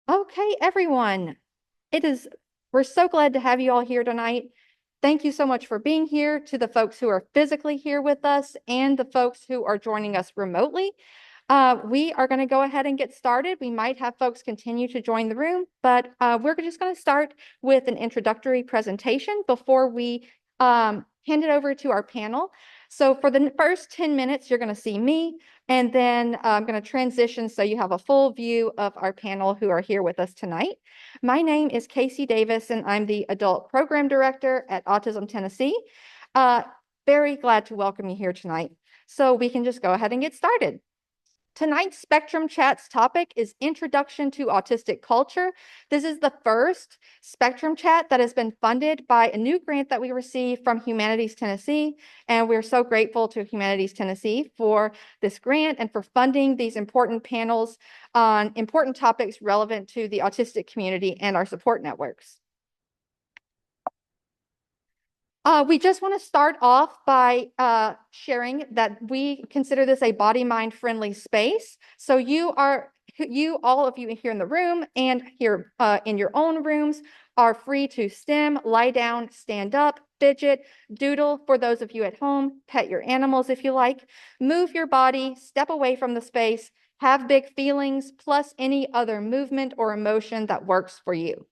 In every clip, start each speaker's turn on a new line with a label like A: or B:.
A: Okay, everyone. It is, we're so glad to have you all here tonight. Thank you so much for being here, to the folks who are physically here with us and the folks who are joining us remotely. We are going to go ahead and get started. We might have folks continue to join the room, but we're just going to start with an introductory presentation before we hand it over to our panel. So for the first 10 minutes, you're going to see me, and then I'm going to transition so you have a full view of our panel who are here with us tonight. My name is Casey Davis, and I'm the Adult Program Director at Autism Tennessee. Uh, Very glad to welcome you here tonight. So we can just go ahead and get started. Tonight's Spectrum Chat's topic is Introduction to Autistic Culture. This is the first Spectrum Chat that has been funded by a new grant that we received from Humanities Tennessee, and we're so grateful to Humanities Tennessee for this grant and for funding these important panels on important topics relevant to the autistic community and our support networks. We just want to start off by sharing that we consider this a body-mind friendly space. So all of you here in the room and here in your own rooms are free to stim, lie down, stand up, fidget, doodle for those of you at home, pet your animals if you like, move your body, step away from the space, have big feelings, plus any other movement or emotion that works for you.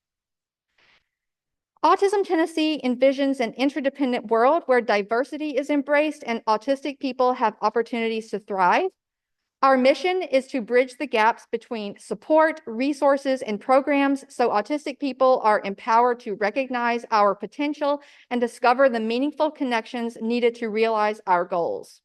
A: Autism Tennessee envisions an interdependent world where diversity is embraced and autistic people have opportunities to thrive. Our mission is to bridge the gaps between support, resources, and programs so autistic people are empowered to recognize our potential and discover the meaningful connections needed to realize our goals.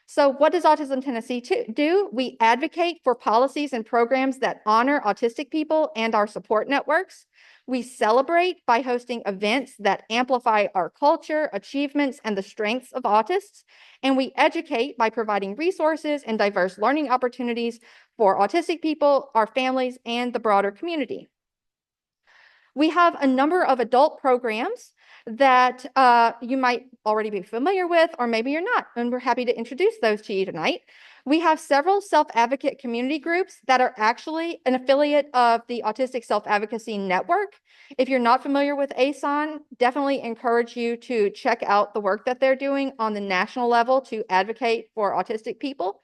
A: So what does Autism Tennessee do? We advocate for policies and programs that honor autistic people and our support networks. We celebrate by hosting events that amplify our culture, achievements, and the strengths of autists. And we educate by providing resources and diverse learning opportunities for autistic people, our families, and the broader community. We have a number of adult programs that you might already be familiar with, or maybe you're not, and we're happy to introduce those to you tonight. We have several self-advocate community groups that are actually an affiliate of the Autistic Self-Advocacy Network. If you're not familiar with ASON, definitely encourage you to check out the work that they're doing on the national level to advocate for autistic people.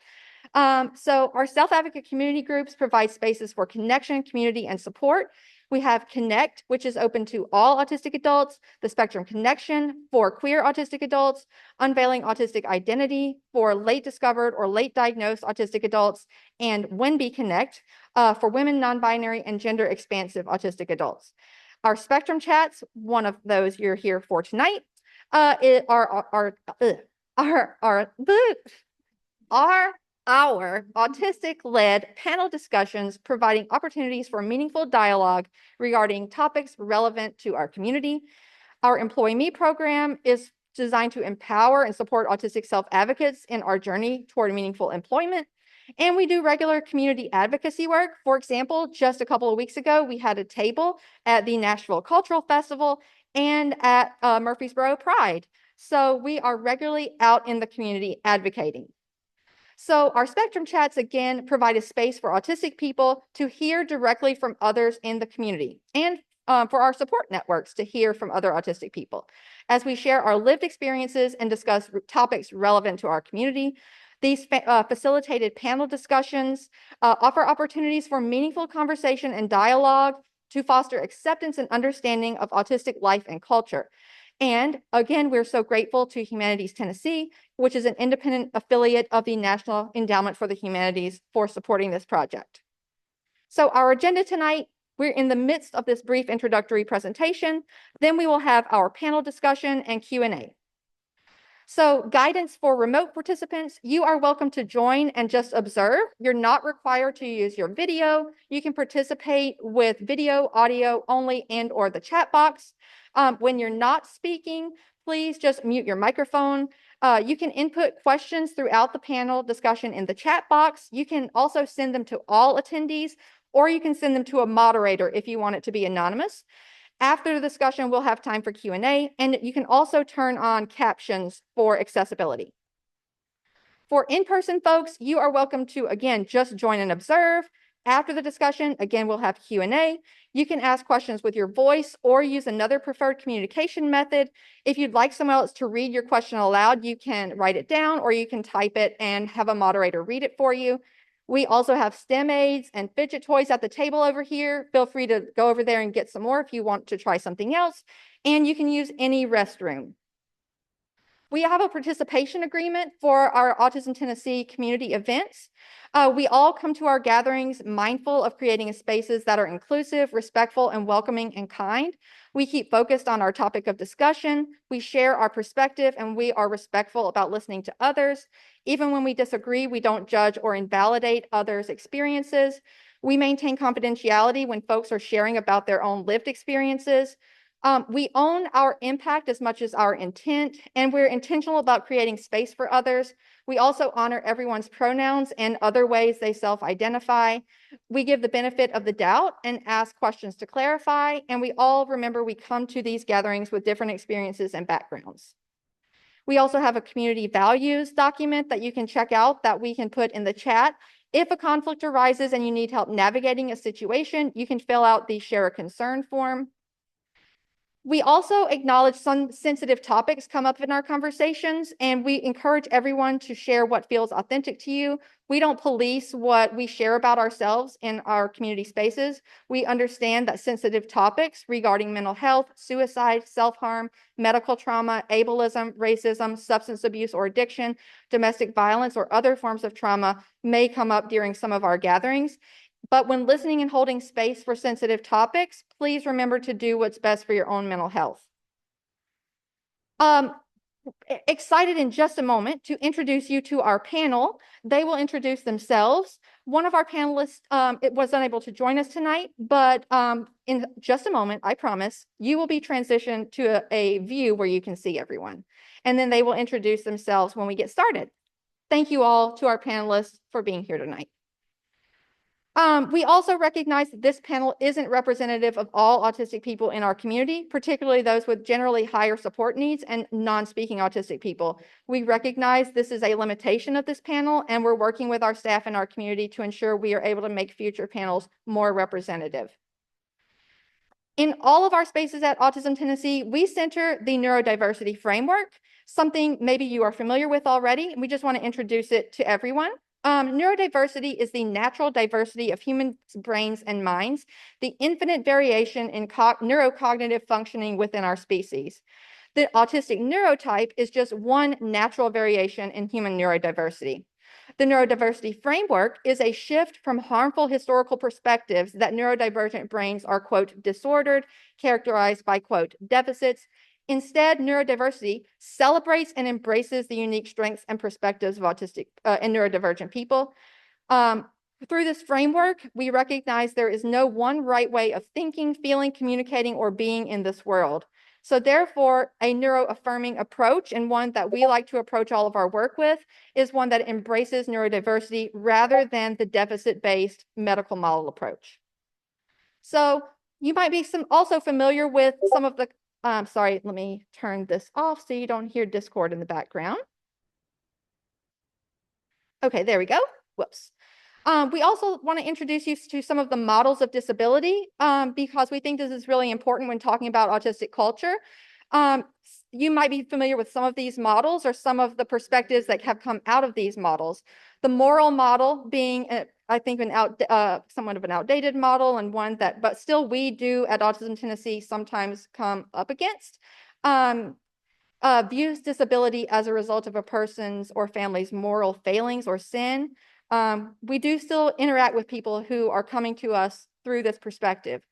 A: So our self-advocate community groups provide spaces for connection, community, and support. We have Connect, which is open to all autistic adults, the Spectrum Connection for queer autistic adults, Unveiling Autistic Identity for late discovered or late diagnosed autistic adults, and Wenby Connect for women, non-binary, and gender expansive autistic adults. Our Spectrum Chats, one of those you're here for tonight, are our autistic-led panel discussions providing opportunities for meaningful dialogue regarding topics relevant to our community. Our Employ Me program is designed to empower and support autistic self-advocates in our journey toward meaningful employment. And we do regular community advocacy work. For example, just a couple of weeks ago, we had a table at the Nashville Cultural Festival and at Murfreesboro Pride. So we are regularly out in the community advocating. So our Spectrum Chats, again, provide a space for autistic people to hear directly from others in the community and for our support networks to hear from other autistic people. As we share our lived experiences and discuss topics relevant to our community, these facilitated panel discussions offer opportunities for meaningful conversation and dialogue to foster acceptance and understanding of autistic life and culture. And again, we're so grateful to Humanities Tennessee, which is an independent affiliate of the National Endowment for the Humanities, for supporting this project. So our agenda tonight, we're in the midst of this brief introductory presentation. Then we will have our panel discussion and Q&A. So guidance for remote participants, you are welcome to join and just observe. You're not required to use your video. You can participate with video, audio only, and or the chat box. When you're not speaking, please just mute your microphone. You can input questions throughout the panel discussion in the chat box. You can also send them to all attendees, or you can send them to a moderator if you want it to be anonymous. After the discussion, we'll have time for Q&A, and you can also turn on captions for accessibility. For in-person folks, you are welcome to, again, just join and observe. After the discussion, again, we'll have Q&A. You can ask questions with your voice or use another preferred communication method. If you'd like someone else to read your question aloud, you can write it down or you can type it and have a moderator read it for you. We also have STEM aids and fidget toys at the table over here. Feel free to go over there and get some more if you want to try something else. And you can use any restroom. We have a participation agreement for our Autism Tennessee community events. We all come to our gatherings mindful of creating spaces that are inclusive, respectful, and welcoming and kind. We keep focused on our topic of discussion. We share our perspective, and we are respectful about listening to others. Even when we disagree, we don't judge or invalidate others' experiences. We maintain confidentiality when folks are sharing about their own lived experiences. We own our impact as much as our intent, and we're intentional about creating space for others. We also honor everyone's pronouns and other ways they self-identify. We give the benefit of the doubt and ask questions to clarify, and we all remember we come to these gatherings with different experiences and backgrounds. We also have a community values document that you can check out that we can put in the chat. If a conflict arises and you need help navigating a situation, you can fill out the share a concern form. We also acknowledge some sensitive topics come up in our conversations, and we encourage everyone to share what feels authentic to you. We don't police what we share about ourselves in our community spaces. We understand that sensitive topics regarding mental health, suicide, self-harm, medical trauma, ableism, racism, substance abuse or addiction, domestic violence, or other forms of trauma may come up during some of our gatherings. But when listening and holding space for sensitive topics, please remember to do what's best for your own mental health. Excited in just a moment to introduce you to our panel. They will introduce themselves. One of our panelists was unable to join us tonight, but in just a moment, I promise, you will be transitioned to a view where you can see everyone. And then they will introduce themselves when we get started. Thank you all to our panelists for being here tonight. We also recognize that this panel isn't representative of all autistic people in our community, particularly those with generally higher support needs and non-speaking autistic people. We recognize this is a limitation of this panel, and we're working with our staff in our community to ensure we are able to make future panels more representative. In all of our spaces at Autism Tennessee, we center the neurodiversity framework, something maybe you are familiar with already, and we just want to introduce it to everyone. Neurodiversity is the natural diversity of human brains and minds, the infinite variation in neurocognitive functioning within our species. The autistic neurotype is just one natural variation in human neurodiversity. The neurodiversity framework is a shift from harmful historical perspectives that neurodivergent brains are, quote, disordered, characterized by, quote, deficits. Instead, neurodiversity celebrates and embraces the unique strengths and perspectives of autistic and neurodivergent people. Through this framework, we recognize there is no one right way of thinking, feeling, communicating, or being in this world. So therefore, a neuro-affirming approach, and one that we like to approach all of our work with, is one that embraces neurodiversity rather than the deficit-based medical model approach. So you might be also familiar with some of the sorry, let me turn this off so you don't hear Discord in the background. Okay, there we go. Whoops. We also want to introduce you to some of the models of disability because we think this is really important when talking about autistic culture. You might be familiar with some of these models or some of the perspectives that have come out of these models. The moral model being, I think, somewhat of an outdated model, and one that, but still we do at Autism Tennessee sometimes come up against. Views disability as a result of a person's or family's moral failings or sin. We do still interact with people who are coming to us through this perspective.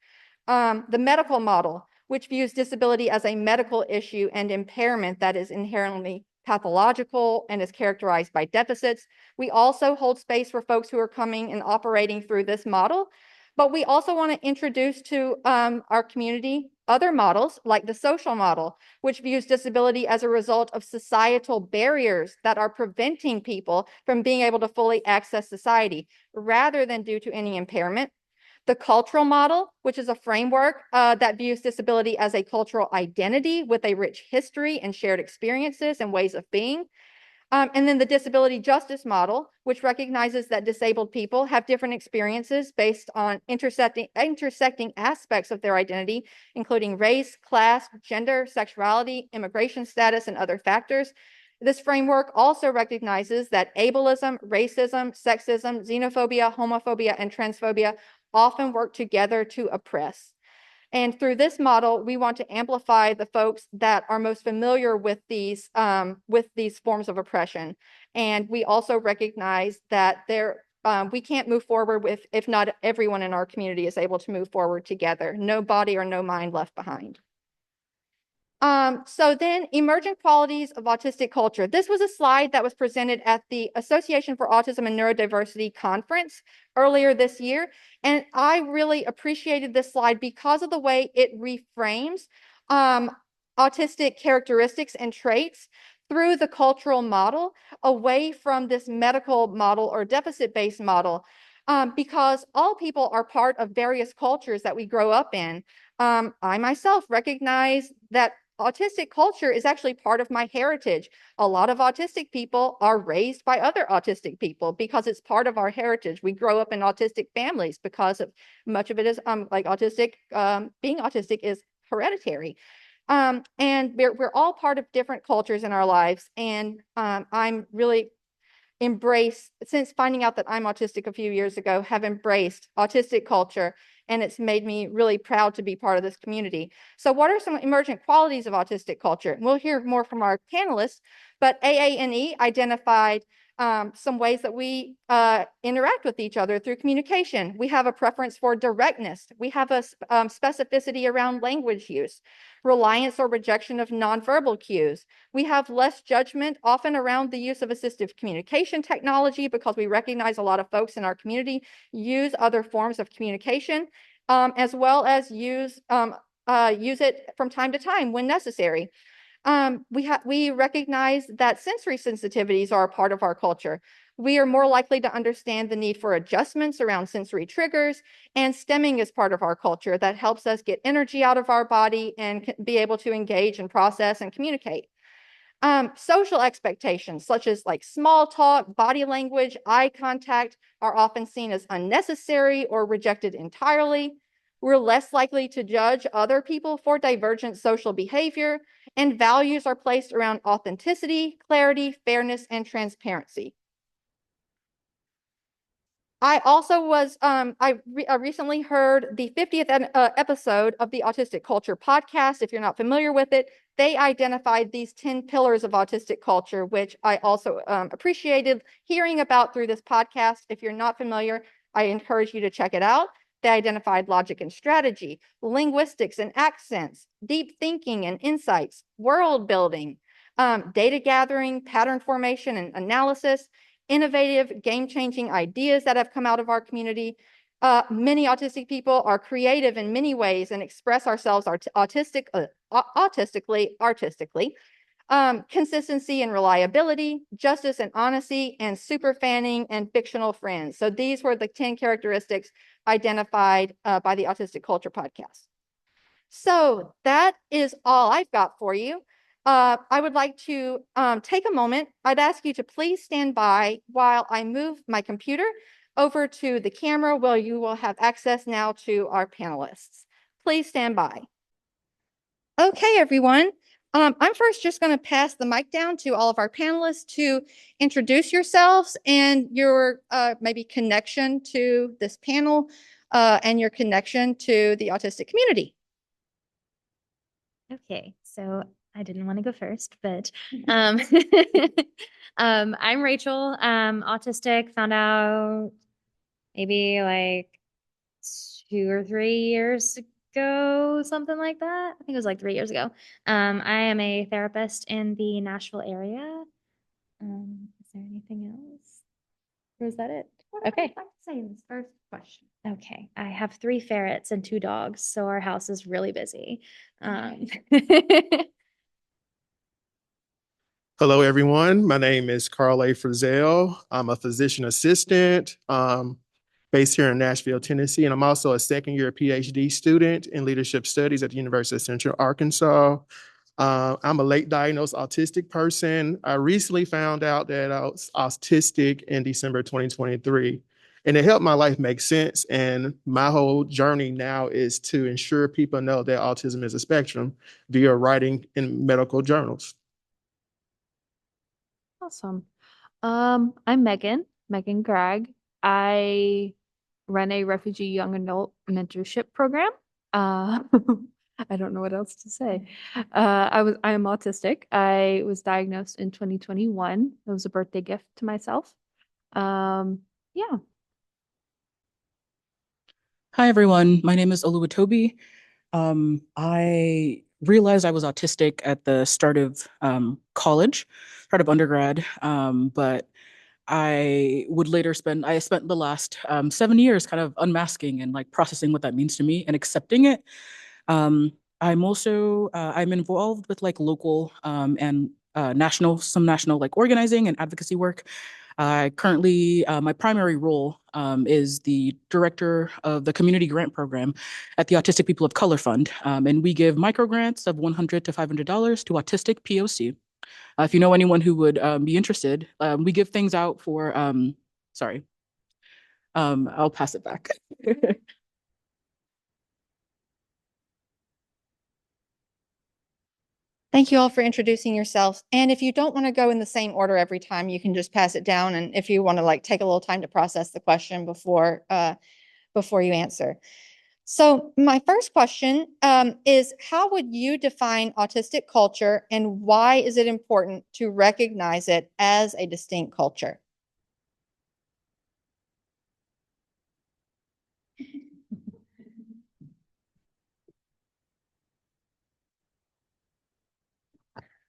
A: The medical model, which views disability as a medical issue and impairment that is inherently pathological and is characterized by deficits. We also hold space for folks who are coming and operating through this model, but we also want to introduce to our community other models like the social model, which views disability as a result of societal barriers that are preventing people from being able to fully access society rather than due to any impairment. The cultural model, which is a framework that views disability as a cultural identity with a rich history and shared experiences and ways of being. And then the disability justice model, which recognizes that disabled people have different experiences based on intersecting aspects of their identity, including race, class, gender, sexuality, immigration status, and other factors. This framework also recognizes that ableism, racism, sexism, xenophobia, homophobia, and transphobia often work together to oppress. And through this model, we want to amplify the folks that are most familiar with these forms of oppression. And we also recognize that we can't move forward if not everyone in our community is able to move forward together. No body or no mind left behind. So then emergent qualities of autistic culture. This was a slide that was presented at the Association for Autism and Neurodiversity conference earlier this year. And I really appreciated this slide because of the way it reframes autistic characteristics and traits through the cultural model away from this medical model or deficit-based model. Because all people are part of various cultures that we grow up in. I myself recognize that autistic culture is actually part of my heritage. A lot of autistic people are raised by other autistic people because it's part of our heritage. We grow up in autistic families because of much of it is like autistic, being autistic is hereditary. And we're all part of different cultures in our lives. And I'm really since finding out that I'm autistic a few years ago, have embraced autistic culture, and it's made me really proud to be part of this community. So what are some emergent qualities of autistic culture? We'll hear more from our panelists, but AANE identified some ways that we interact with each other through communication. We have a preference for directness. We have a specificity around language use, reliance or rejection of nonverbal cues. We have less judgment often around the use of assistive communication technology because we recognize a lot of folks in our community use other forms of communication, as well as use it from time to time when necessary. We recognize that sensory sensitivities are a part of our culture. We are more likely to understand the need for adjustments around sensory triggers, and stemming is part of our culture that helps us get energy out of our body and be able to engage and process and communicate. Social expectations, such as like small talk, body language, eye contact, are often seen as unnecessary or rejected entirely. We're less likely to judge other people for divergent social behavior, and values are placed around authenticity, clarity, fairness, and transparency. I also was, I recently heard the 50th episode of the Autistic Culture podcast. If you're not familiar with it, they identified these 10 pillars of autistic culture, which I also appreciated hearing about through this podcast. If you're not familiar, I encourage you to check it out. They identified logic and strategy, linguistics and accents, deep thinking and insights, world building, data gathering, pattern formation and analysis, innovative, game-changing ideas that have come out of our community. Many autistic people are creative in many ways and express ourselves artistically. Consistency and reliability, justice and honesty, and super fanning and fictional friends. So these were the 10 characteristics identified by the Autistic Culture podcast. So that is all I've got for you. I would like to take a moment. I'd ask you to please stand by while I move my computer over to the camera where you will have access now to our panelists. Please stand by. Okay, everyone. I'm first just going to pass the mic down to all of our panelists to introduce yourselves and your maybe connection to this panel and your connection to the autistic community.
B: Okay, so I didn't want to go first, but I'm Rachel, autistic, found out maybe like 2 or 3 years ago, something like that. I think it was like 3 years ago. I am a therapist in the Nashville area. Is there anything else? Or is that it? Okay.
A: I'd like to say in this first question.
B: Okay, I have 3 ferrets and 2 dogs, so our house is really busy.
C: Hello, everyone. My name is Carl A. Frizzell. I'm a physician assistant based here in Nashville, Tennessee, and I'm also a second-year PhD student in leadership studies at the University of Central Arkansas. I'm a late diagnosed autistic person. I recently found out that I was autistic in December 2023, and it helped my life make sense. And my whole journey now is to ensure people know that autism is a spectrum via writing in medical journals.
D: Awesome. I'm Megan Gregg. I run a refugee young adult mentorship program. Uh, I don't know what else to say. I am autistic. I was diagnosed in 2021. It was a birthday gift to myself. Yeah.
E: Hi, everyone. My name is Oluwatobi. I realized I was autistic at the start of college, start of undergrad, but I spent the last 7 years kind of unmasking and like processing what that means to me and accepting it. I'm involved with like local and some national like organizing and advocacy work. Currently, my primary role is the director of the community grant program at the Autistic People of Color Fund, and we give micro grants of $100 to $500 to autistic POC. If you know anyone who would be interested, we give things out for. Sorry, I'll pass it back.
A: Thank you all for introducing yourselves. And if you don't want to go in the same order every time, you can just pass it down. And if you want to like take a little time to process the question before you answer. So my first question is, how would you define autistic culture, and why is it important to recognize it as a distinct culture?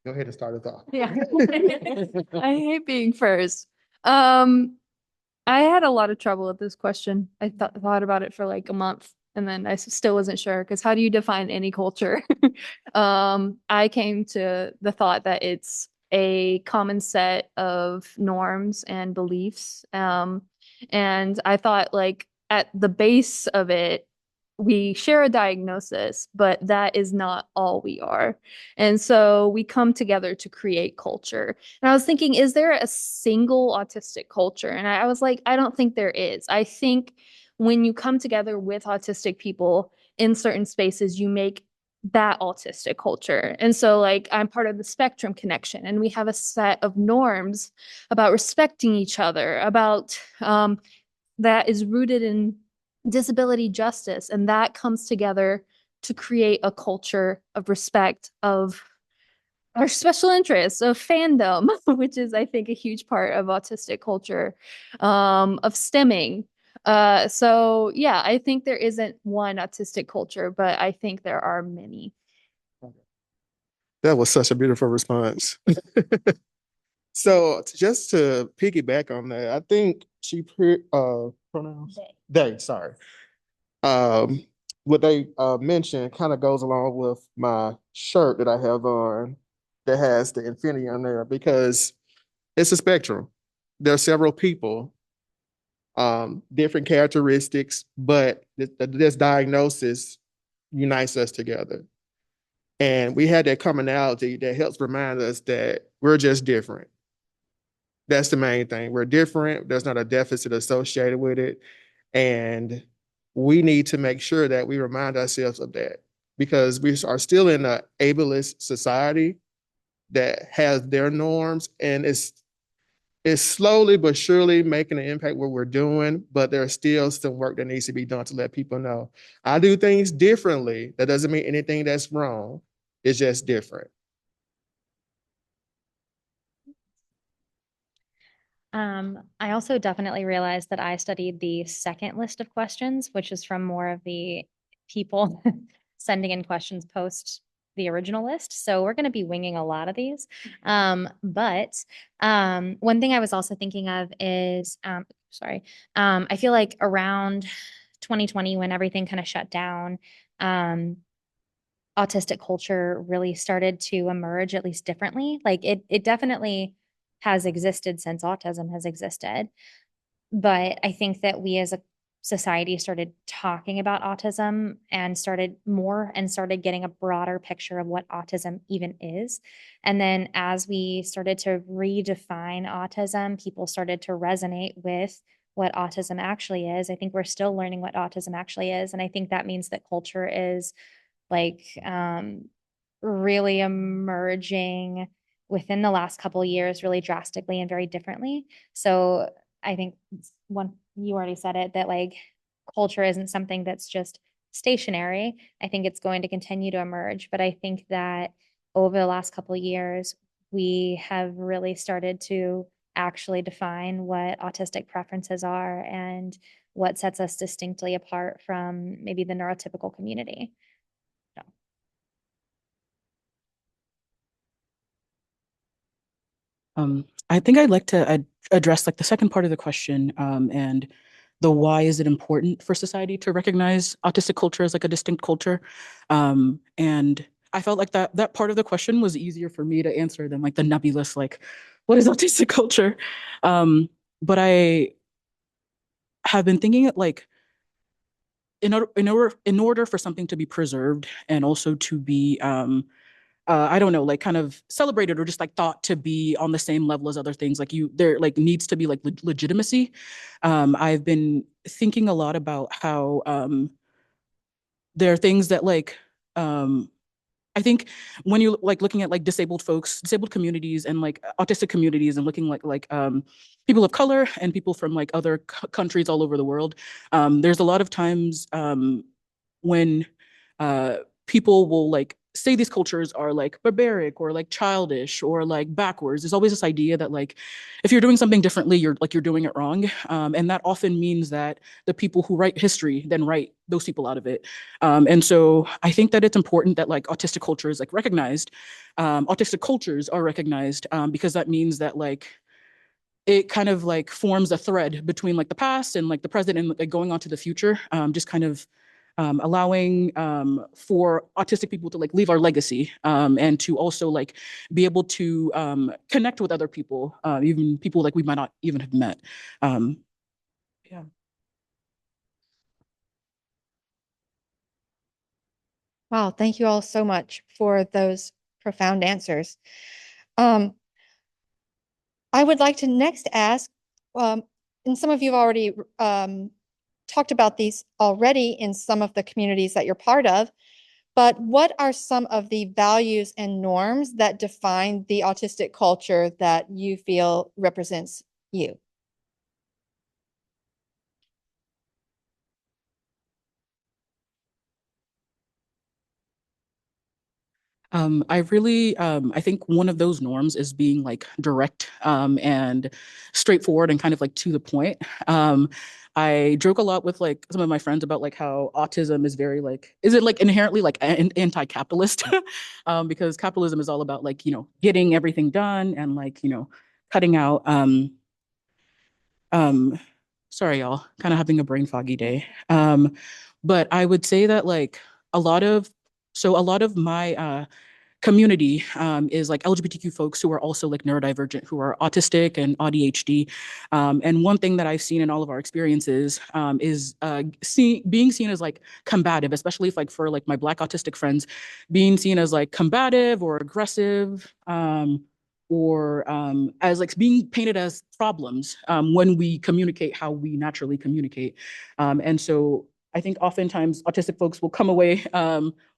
C: Go ahead and start us off.
D: Yeah. I hate being first. I had a lot of trouble with this question. I thought about it for like a month, and then I still wasn't sure, because how do you define any culture? I came to the thought that it's a common set of norms and beliefs. And I thought like at the base of it, we share a diagnosis, but that is not all we are. And so we come together to create culture. And I was thinking, is there a single autistic culture? And I was like, I don't think there is. I think when you come together with autistic people in certain spaces, you make that autistic culture. And so, like, I'm part of the Spectrum Connection, and we have a set of norms about respecting each other, about that is rooted in disability justice. And that comes together to create a culture of respect, of our special interests, of fandom, which is, I think, a huge part of autistic culture, of stemming. So yeah, I think there isn't one autistic culture, but I think there are many.
C: That was such a beautiful response. So just to piggyback on that, I think pronouns they, sorry. What they mentioned kind of goes along with my shirt that I have on that has the infinity on there, because it's a spectrum. There are several people, different characteristics, but this diagnosis unites us together. And we had that commonality that helps remind us that we're just different. That's the main thing. We're different. There's not a deficit associated with it. And we need to make sure that we remind ourselves of that, because we are still in an ableist society that has their norms, and it's slowly but surely making an impact what we're doing, but there's still some work that needs to be done to let people know I do things differently. That doesn't mean anything that's wrong. It's just different.
B: I also definitely realized that I studied the second list of questions, which is from more of the people sending in questions post the original list. So we're going to be winging a lot of these. But one thing I was also thinking of is, I feel like around 2020, when everything kind of shut down, autistic culture really started to emerge, at least differently. Like it definitely has existed since autism has existed. But I think that we as a society started talking about autism and started getting a broader picture of what autism even is. And then as we started to redefine autism, people started to resonate with what autism actually is. I think we're still learning what autism actually is. And I think that means that culture is like really emerging within the last couple of years really drastically and very differently. So I think one, you already said it, that like culture isn't something that's just stationary. I think it's going to continue to emerge, but I think that over the last couple of years, we have really started to actually define what autistic preferences are and what sets us distinctly apart from maybe the neurotypical community. So.
E: I think I'd like to address like the second part of the question, and the why is it important for society to recognize autistic culture as like a distinct culture. And I felt like that part of the question was easier for me to answer than like the nebulous, like, what is autistic culture? But I have been thinking it like in order for something to be preserved and also to be I don't know, like kind of celebrated or just like thought to be on the same level as other things. Like there like needs to be like legitimacy. I've been thinking a lot about how there are things that like I think when you like looking at like disabled folks, disabled communities and like autistic communities and looking like people of color and people from like other countries all over the world, there's a lot of times when people will like say these cultures are like barbaric or like childish or like backwards. There's always this idea that like if you're doing something differently, you're doing it wrong, and that often means that the people who write history then write those people out of it. And so I think that it's important that like autistic culture is like recognized, autistic cultures are recognized, because that means that like it kind of like forms a thread between like the past and like the present and like going on to the future, just kind of allowing for autistic people to like leave our legacy, and to also like be able to connect with other people, even people like we might not even have met. Yeah.
A: Wow, thank you all so much for those profound answers. Um, I would like to next ask, and some of you have already talked about these already in some of the communities that you're part of, but what are some of the values and norms that define the autistic culture that you feel represents you?
E: I really, I think one of those norms is being like direct, and straightforward and kind of like to the point. I joke a lot with like some of my friends about like how autism is very like, is it like inherently like anti-capitalist? Because capitalism is all about like, getting everything done and like, cutting out, um, sorry, y'all, kind of having a brain foggy day. But I would say that like a lot of, so a lot of my, community, is like LGBTQ folks who are also like neurodivergent, who are autistic and ADHD. And one thing that I've seen in all of our experiences, is being seen as like combative, especially if like for like my Black autistic friends, being seen as like combative or aggressive, or as like being painted as problems, when we communicate how we naturally communicate. And so I think oftentimes autistic folks will come away,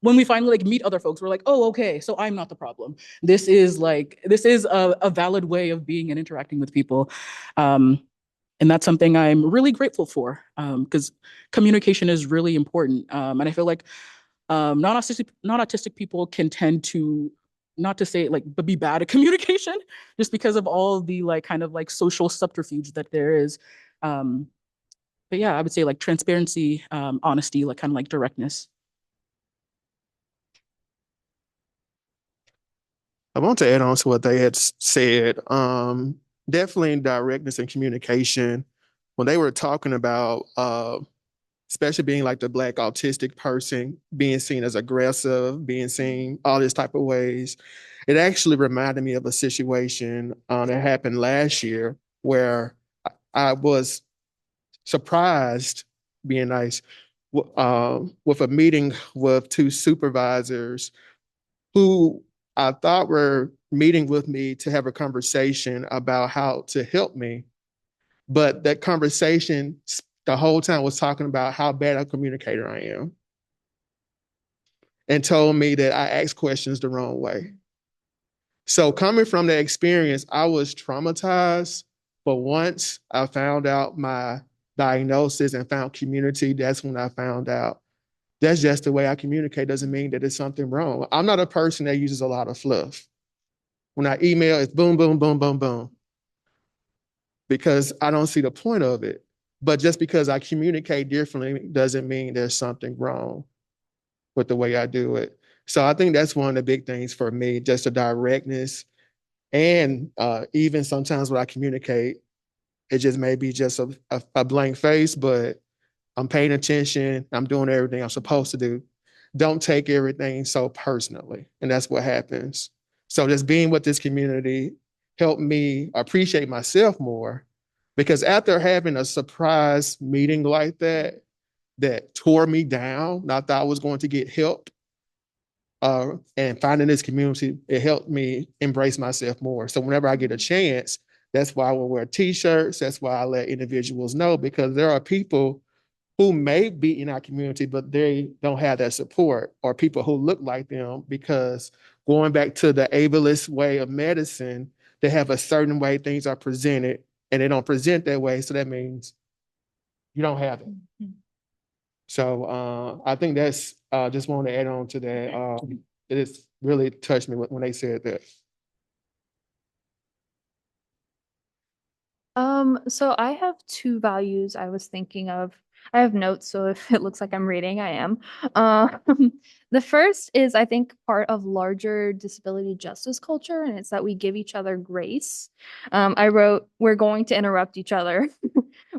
E: when we finally like meet other folks, we're like, oh, okay, so I'm not the problem. This is a valid way of being and interacting with people. And that's something I'm really grateful for, because communication is really important. And I feel like non-autistic people can tend to, not to say like, but be bad at communication just because of all the like kind of like social subterfuge that there is. But yeah, I would say like transparency, honesty, like kind of like directness.
C: I want to add on to what they had said. Definitely in directness and communication. When they were talking about, especially being like the Black autistic person, being seen as aggressive, being seen all these type of ways, it actually reminded me of a situation that happened last year where I was surprised being nice, with a meeting with two supervisors who I thought were meeting with me to have a conversation about how to help me. But that conversation the whole time was talking about how bad a communicator I am and told me that I asked questions the wrong way. So coming from that experience, I was traumatized. But once I found out my diagnosis and found community, that's when I found out that's just the way I communicate. Doesn't mean that it's something wrong. I'm not a person that uses a lot of fluff. When I email, it's boom, boom, boom, boom, boom, because I don't see the point of it. But just because I communicate differently doesn't mean there's something wrong with the way I do it. So I think that's one of the big things for me, just the directness. And even sometimes when I communicate, it just may be just a blank face, but I'm paying attention. I'm doing everything I'm supposed to do. Don't take everything so personally. And that's what happens. So just being with this community helped me appreciate myself more, because after having a surprise meeting like that tore me down, and I thought I was going to get help, and finding this community, it helped me embrace myself more. So whenever I get a chance, that's why I will wear t-shirts. That's why I let individuals know, because there are people who may be in our community, but they don't have that support, or people who look like them, because going back to the ableist way of medicine, they have a certain way things are presented and they don't present that way. So that means you don't have it. So I think that's just want to add on to that. It has really touched me when they said that.
D: So I have two values I was thinking of. I have notes, so if it looks like I'm reading, I am. The first is, I think, part of larger disability justice culture, and it's that we give each other grace. I wrote, we're going to interrupt each other.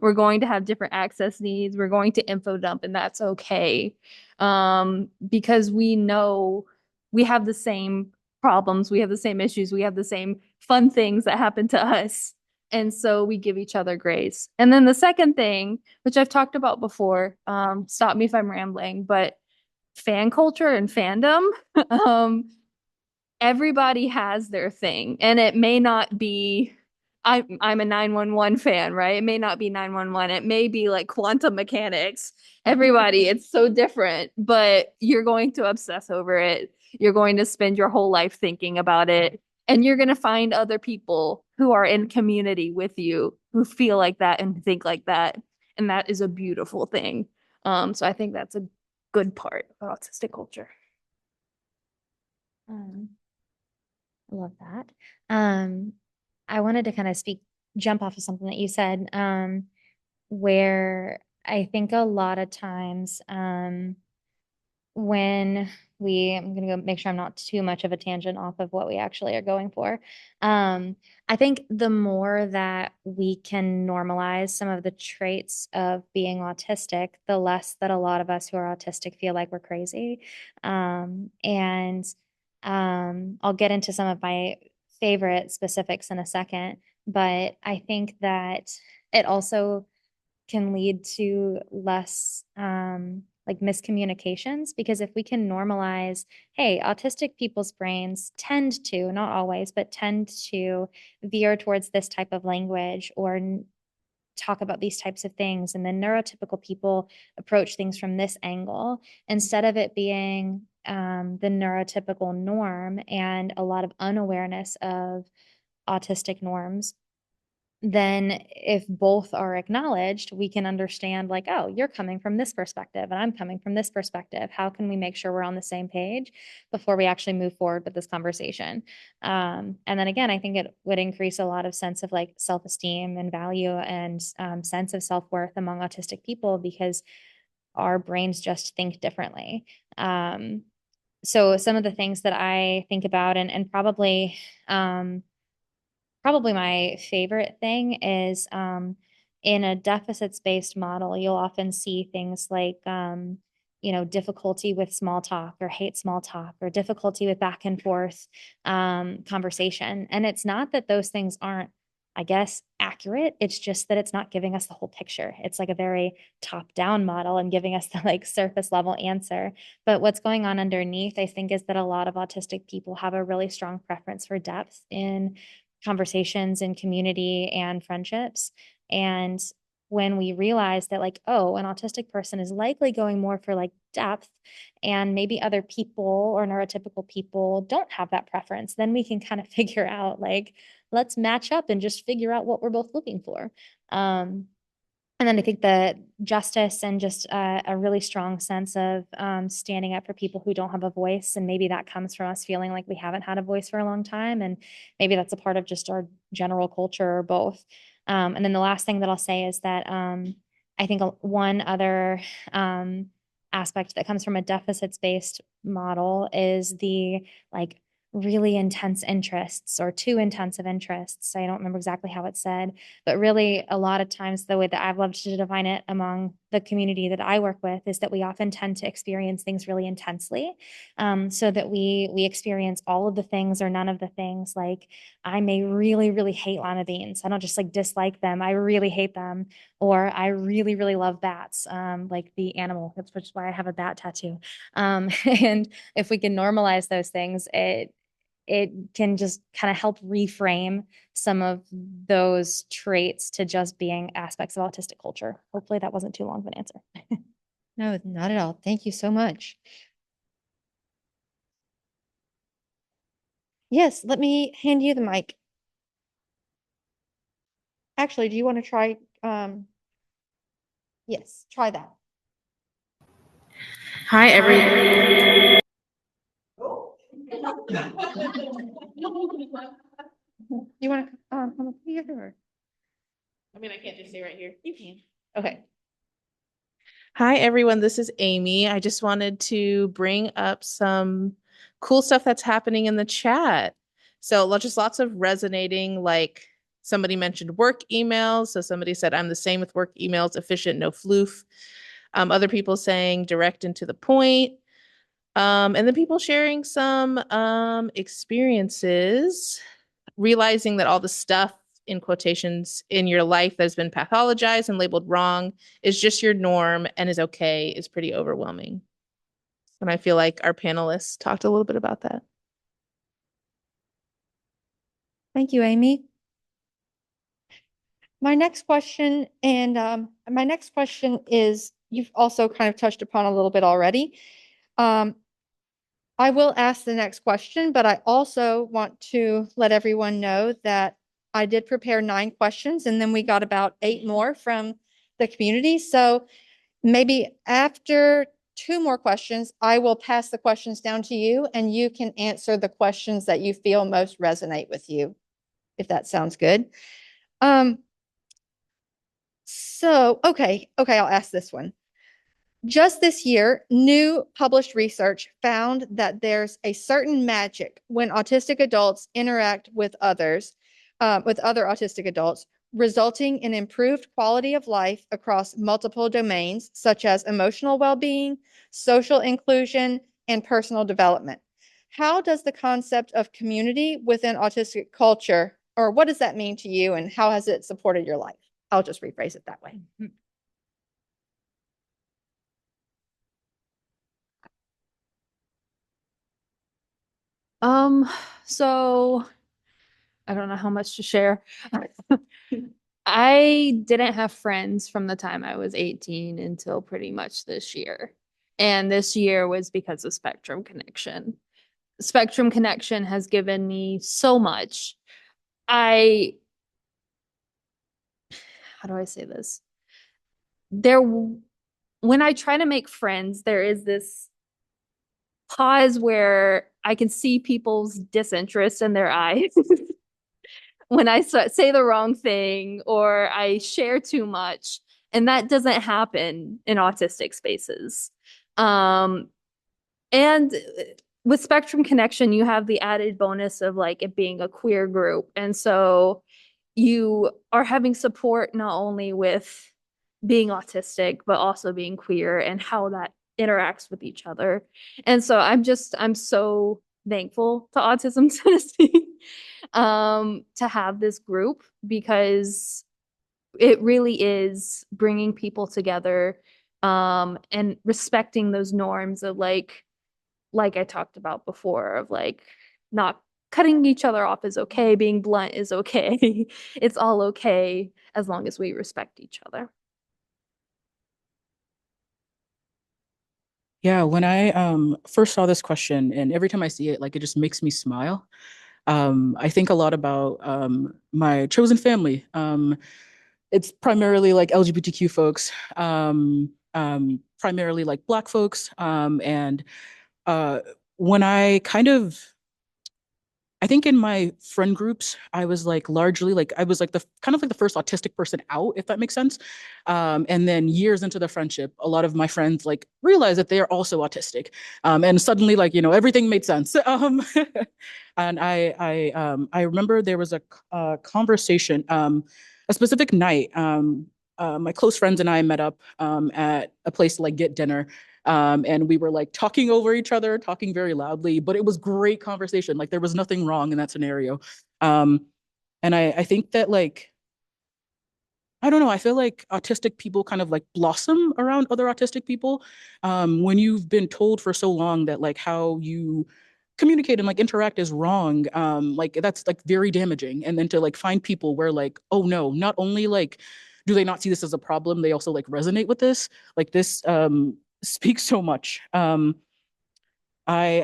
D: We're going to have different access needs. We're going to info dump, and that's okay. Because we know we have the same problems, we have the same issues, we have the same fun things that happen to us. And so we give each other grace. And then the second thing, which I've talked about before, stop me if I'm rambling, but fan culture and fandom, everybody has their thing. And it may not be, I'm a 911 fan, right? It may not be 911. It may be like quantum mechanics. Everybody, it's so different, but you're going to obsess over it. You're going to spend your whole life thinking about it. And you're going to find other people who are in community with you who feel like that and think like that. And that is a beautiful thing. So I think that's a good part of autistic culture.
B: I love that. I wanted to kind of jump off of something that you said, where I think a lot of times, when I'm going to go make sure I'm not too much of a tangent off of what we actually are going for. I think the more that we can normalize some of the traits of being autistic, the less that a lot of us who are autistic feel like we're crazy. And I'll get into some of my favorite specifics in a second, but I think that it also can lead to less like miscommunications, because if we can normalize, hey, autistic people's brains tend to, not always, but tend to veer towards this type of language or talk about these types of things, and then neurotypical people approach things from this angle, instead of it being the neurotypical norm and a lot of unawareness of autistic norms, then if both are acknowledged, we can understand like, oh, you're coming from this perspective and I'm coming from this perspective. How can we make sure we're on the same page before we actually move forward with this conversation? And then again, I think it would increase a lot of sense of like self-esteem and value and sense of self-worth among autistic people, because our brains just think differently. So some of the things that I think about, and probably my favorite thing is, in a deficits-based model, you'll often see things like, difficulty with small talk or hate small talk or difficulty with back and forth conversation. And it's not that those things aren't I guess, accurate. It's just that it's not giving us the whole picture. It's like a very top-down model and giving us the like surface level answer. But what's going on underneath, I think, is that a lot of autistic people have a really strong preference for depth in conversations and community and friendships. And when we realize that, like, oh, an autistic person is likely going more for like depth, and maybe other people or neurotypical people don't have that preference, then we can kind of figure out like, let's match up and just figure out what we're both looking for. And then I think that justice and just a really strong sense of standing up for people who don't have a voice. And maybe that comes from us feeling like we haven't had a voice for a long time. And maybe that's a part of just our general culture or both. And then the last thing that I'll say is that I think one other aspect that comes from a deficits-based model is the like really intense interests or too intense of interests. I don't remember exactly how it's said, but really a lot of times the way that I've loved to define it among the community that I work with is that we often tend to experience things really intensely, so that we experience all of the things or none of the things. Like I may really, really hate lima beans. I don't just like dislike them. I really hate them. Or I really, really love bats, like the animal. That's which is why I have a bat tattoo. And if we can normalize those things, it can just kind of help reframe some of those traits to just being aspects of autistic culture. Hopefully that wasn't too long of an answer.
A: No, not at all. Thank you so much. Yes, let me hand you the mic. Actually, do you want to try? Yes, try that.
F: Hi, everyone.
A: You want to come up here? Or?
F: I mean, I can't just stay right here.
A: You can. Okay.
F: Hi, everyone. This is Amy. I just wanted to bring up some cool stuff that's happening in the chat. So just lots of resonating, like somebody mentioned work emails. So somebody said, I'm the same with work emails, efficient, no floof. Other people saying direct and to the point. And then people sharing some experiences, realizing that all the stuff in quotations in your life that has been pathologized and labeled wrong is just your norm and is okay is pretty overwhelming. And I feel like our panelists talked a little bit about that.
A: Thank you, Amy. My next question, is, you've also kind of touched upon a little bit already. I will ask the next question, but I also want to let everyone know that I did prepare 9 questions, and then we got about 8 more from the community. So maybe after 2 more questions, I will pass the questions down to you, and you can answer the questions that you feel most resonate with you, if that sounds good. Okay, I'll ask this one. Just this year, new published research found that there's a certain magic when autistic adults interact with others, with other autistic adults, resulting in improved quality of life across multiple domains, such as emotional well-being, social inclusion, and personal development. How does the concept of community within autistic culture, or what does that mean to you, and how has it supported your life? I'll just rephrase it that way.
D: So I don't know how much to share. I didn't have friends from the time I was 18 until pretty much this year. And this year was because of Spectrum Connection. Spectrum Connection has given me so much. How do I say this? When I try to make friends, there is this pause where I can see people's disinterest in their eyes when I say the wrong thing or I share too much. And that doesn't happen in autistic spaces. And with Spectrum Connection, you have the added bonus of like it being a queer group. And so you are having support not only with being autistic, but also being queer and how that interacts with each other. And so I'm so thankful to Autism Tennessee. to have this group because it really is bringing people together and respecting those norms of like I talked about before of like not cutting each other off is okay, being blunt is okay. It's all okay as long as we respect each other.
E: Yeah, when I first saw this question, and every time I see it, like it just makes me smile. I think a lot about my chosen family. It's primarily like LGBTQ folks, primarily like Black folks, and uh, when I think in my friend groups, I was like largely like I was like the kind of like the first autistic person out, if that makes sense. And then years into the friendship, a lot of my friends like realized that they are also autistic, and suddenly like everything made sense. And I remember there was a conversation, a specific night. My close friends and I met up at a place to like get dinner. And we were like talking over each other, talking very loudly, but it was great conversation. Like there was nothing wrong in that scenario. Um, and I think that like, I don't know, I feel like autistic people kind of like blossom around other autistic people. When you've been told for so long that like how you communicate and like interact is wrong, like that's like very damaging. And then to like find people where like, oh no, not only like do they not see this as a problem, they also like resonate with this. Like this speaks so much. I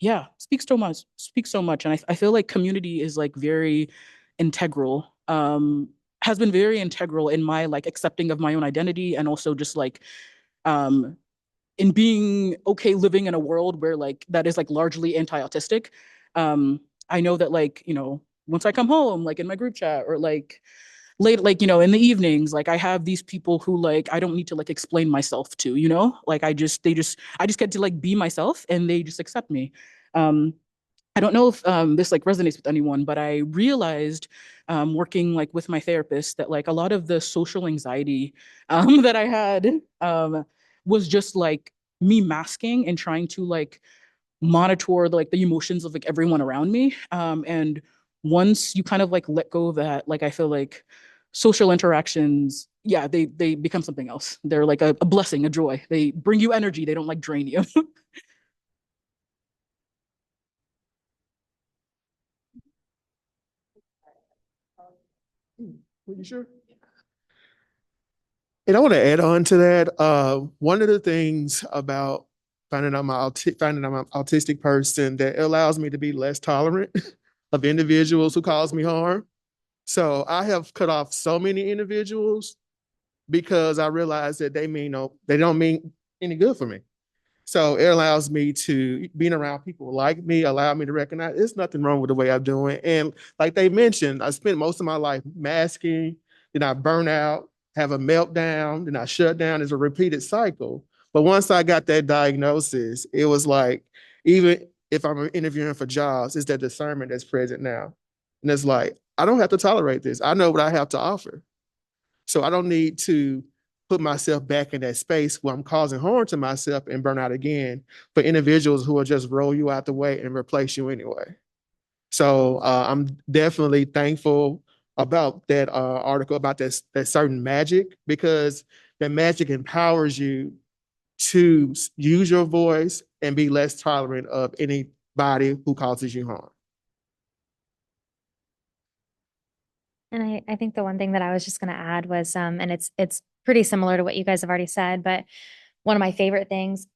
E: Yeah, speaks so much. And I feel like community is like very integral, has been very integral in my like accepting of my own identity, and also just like um in being okay living in a world where like that is like largely anti-autistic. I know that like, once I come home, like in my group chat or like late, like, in the evenings, like I have these people who like I don't need to like explain myself to, like I just get to like be myself and they just accept me. Um, I don't know if this like resonates with anyone, but I realized working like with my therapist that like a lot of the social anxiety that I had was just like me masking and trying to like monitor like the emotions of like everyone around me. And once you kind of like let go of that, like I feel like social interactions, yeah, they become something else. They're like a blessing, a joy. They bring you energy. They don't like drain you.
C: Are you sure? And I want to add on to that. One of the things about finding I'm an autistic person that allows me to be less tolerant of individuals who cause me harm. So I have cut off so many individuals because I realize that they don't mean any good for me. So it allows me to being around people like me, allow me to recognize there's nothing wrong with the way I'm doing. And like they mentioned, I spent most of my life masking, then I burn out, have a meltdown, then I shut down. It's a repeated cycle. But once I got that diagnosis, it was like, even if I'm interviewing for jobs, it's that discernment that's present now. And it's like, I don't have to tolerate this. I know what I have to offer. So I don't need to put myself back in that space where I'm causing harm to myself and burn out again for individuals who will just roll you out the way and replace you anyway. So I'm definitely thankful about that article about that certain magic, because that magic empowers you to use your voice and be less tolerant of anybody who causes you harm.
B: And I think the one thing that I was just going to add was, and it's pretty similar to what you guys have already said, but one of my favorite things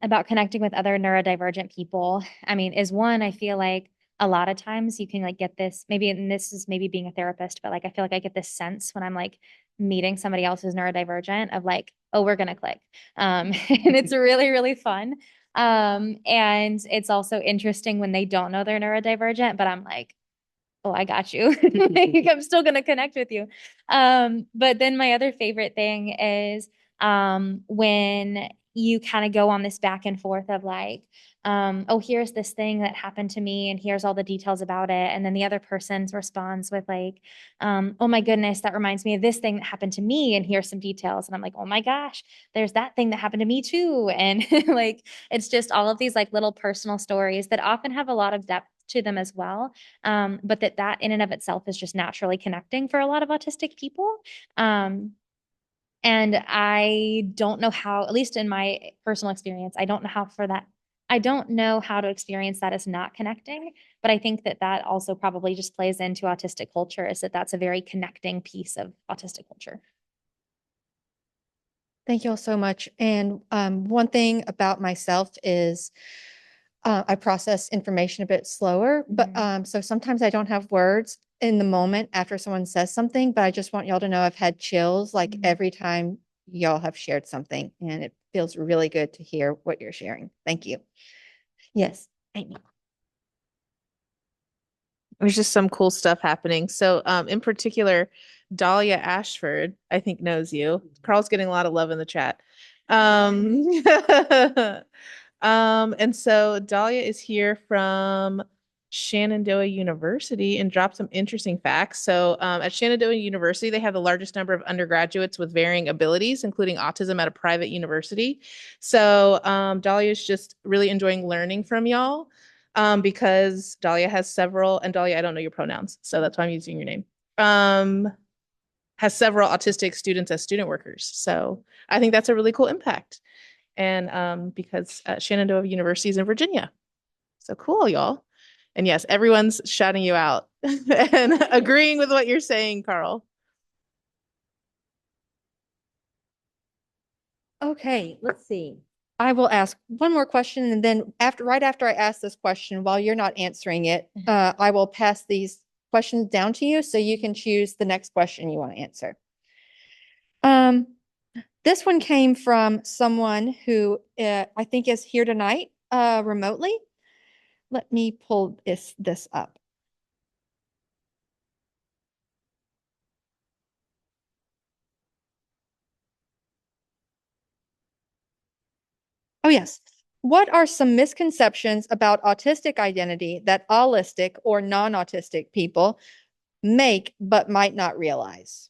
B: about connecting with other neurodivergent people, I mean, is one, I feel like a lot of times you can like get this, maybe, and this is maybe being a therapist, but like I feel like I get this sense when I'm like meeting somebody else who's neurodivergent of like, oh, we're gonna click. And it's really, really fun. And it's also interesting when they don't know they're neurodivergent, but I'm like, oh, I got you. Like, I'm still gonna connect with you. But then my other favorite thing is when you kind of go on this back and forth of like, oh, here's this thing that happened to me, and here's all the details about it. And then the other person responds with like, oh my goodness, that reminds me of this thing that happened to me, and here's some details. And I'm like, oh my gosh, there's that thing that happened to me too. And like it's just all of these like little personal stories that often have a lot of depth to them as well. But that in and of itself is just naturally connecting for a lot of autistic people. And I don't know how, at least in my personal experience, I don't know how for that. I don't know how to experience that as not connecting, but I think that also probably just plays into autistic culture, is that that's a very connecting piece of autistic culture.
A: Thank you all so much. And one thing about myself is I process information a bit slower, but so sometimes I don't have words in the moment after someone says something, but I just want y'all to know I've had chills like every time y'all have shared something, and it feels really good to hear what you're sharing. Thank you. Yes, Amy.
F: There's just some cool stuff happening. So, in particular, Dahlia Ashford, I think, knows you. Carl's getting a lot of love in the chat. And so Dahlia is here from Shenandoah University and dropped some interesting facts. So, at Shenandoah University, they have the largest number of undergraduates with varying abilities, including autism, at a private university. So, Dahlia is just really enjoying learning from y'all. Because Dahlia has several, and Dahlia, I don't know your pronouns, so that's why I'm using your name. Has several autistic students as student workers. So I think that's a really cool impact. And because Shenandoah University is in Virginia. So cool, y'all. And yes, everyone's shouting you out and agreeing with what you're saying, Carl.
A: Okay, let's see. I will ask one more question, and then right after I ask this question, while you're not answering it, I will pass these questions down to you so you can choose the next question you want to answer. This one came from someone who I think is here tonight remotely. Let me pull this up. Oh, yes. What are some misconceptions about autistic identity that allistic or non-autistic people make but might not realize?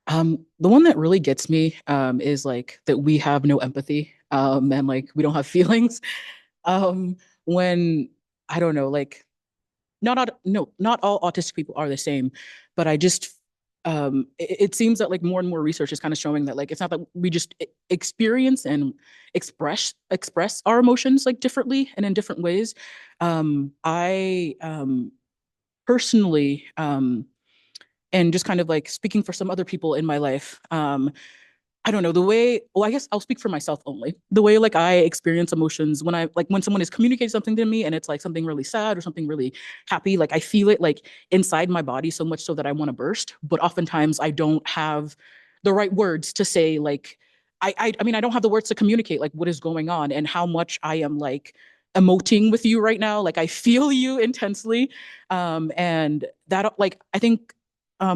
E: The one that really gets me is like that we have no empathy and like we don't have feelings. When I don't know, like not all autistic people are the same, but I just it seems that like more and more research is kind of showing that like it's not that we just experience and express our emotions like differently and in different ways. I personally and just kind of like speaking for some other people in my life, I don't know the way, well, I guess I'll speak for myself only. The way like I experience emotions when someone is communicating something to me and it's like something really sad or something really happy, like I feel it like inside my body so much so that I want to burst. But oftentimes I don't have the right words to say like, I mean, I don't have the words to communicate like what is going on and how much I am like emoting with you right now. Like I feel you intensely. And that like, I think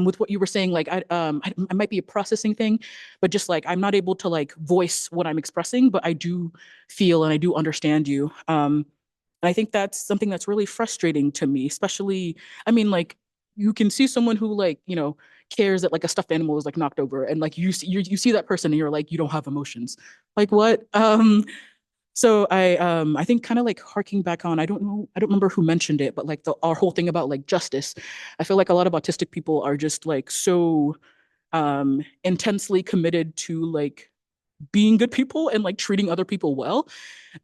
E: with what you were saying, like I might be a processing thing, but just like I'm not able to like voice what I'm expressing, but I do feel and I do understand you. And I think that's something that's really frustrating to me, especially, I mean, like you can see someone who like, you know, cares that like a stuffed animal is like knocked over and like you see that person and you're like, you don't have emotions. Like what? So I think kind of like harking back on, I don't remember who mentioned it, but like our whole thing about like justice. I feel like a lot of autistic people are just like so intensely committed to like being good people and like treating other people well.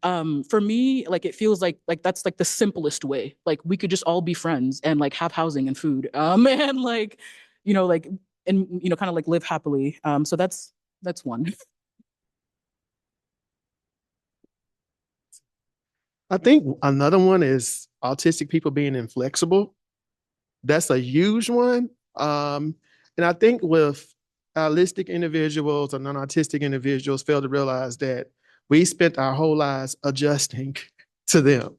E: For me, like it feels like that's like the simplest way. Like we could just all be friends and like have housing and food. And like, you know, like and you know, kind of like live happily. So that's one.
C: I think another one is autistic people being inflexible. That's a huge one. And I think with autistic individuals or non-autistic individuals fail to realize that we spent our whole lives adjusting to them.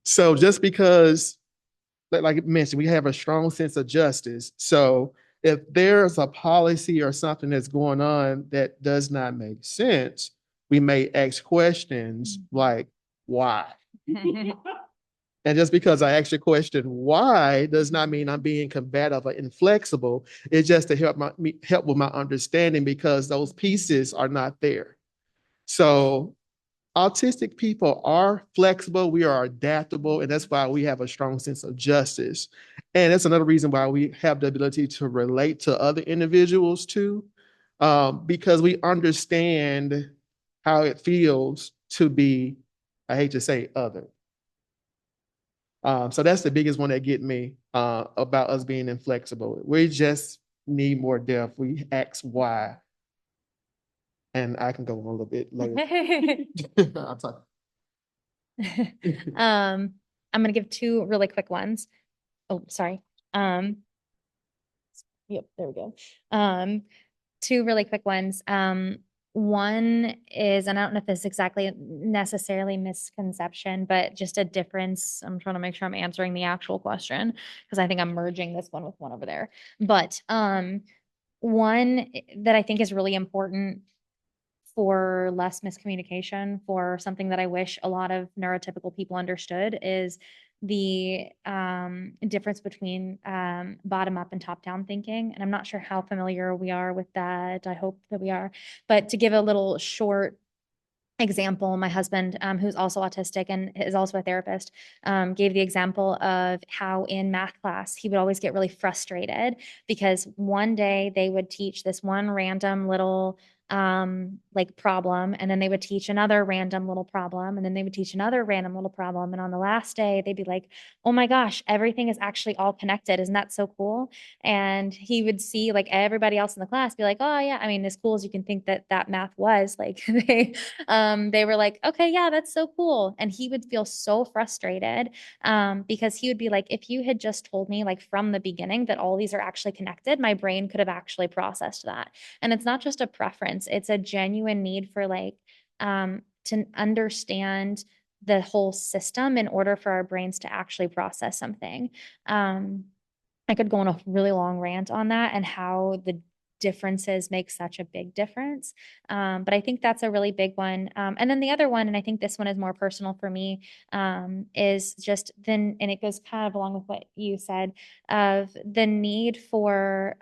C: So just because, like I mentioned, we have a strong sense of justice. So if there's a policy or something that's going on that does not make sense, we may ask questions like, why? And just because I ask a question why does not mean I'm being combative or inflexible. It's just to help with my understanding because those pieces are not there. So autistic people are flexible, we are adaptable, and that's why we have a strong sense of justice. And that's another reason why we have the ability to relate to other individuals too, because we understand how it feels to be, I hate to say, other. So that's the biggest one that get me about us being inflexible. We just need more depth. We ask why. And I can go on a little bit later. I'll talk.
B: I'm gonna give two really quick ones. Oh, sorry. Yep, there we go. Two really quick ones. One is, and I don't know if this is exactly necessarily misconception, but just a difference. I'm trying to make sure I'm answering the actual question because I think I'm merging this one with one over there. But one that I think is really important for less miscommunication, for something that I wish a lot of neurotypical people understood is the difference between bottom up and top down thinking. And I'm not sure how familiar we are with that. I hope that we are. But to give a little short example, my husband, who's also autistic and is also a therapist, gave the example of how in math class he would always get really frustrated because one day they would teach this one random little like problem, and then they would teach another random little problem, and then they would teach another random little problem, and on the last day they'd be like, oh my gosh, everything is actually all connected, isn't that so cool? And he would see like everybody else in the class be like, oh yeah, I mean, as cool as you can think that that math was, like they were like, okay, yeah, that's so cool. And he would feel so frustrated because he would be like, if you had just told me like from the beginning that all these are actually connected, my brain could have actually processed that. And it's not just a preference, it's a genuine need for like to understand the whole system in order for our brains to actually process something. I could go on a really long rant on that and how the differences make such a big difference. But I think that's a really big one. And then the other one, and I think this one is more personal for me, is just then, and it goes kind of along with what you said, of the need for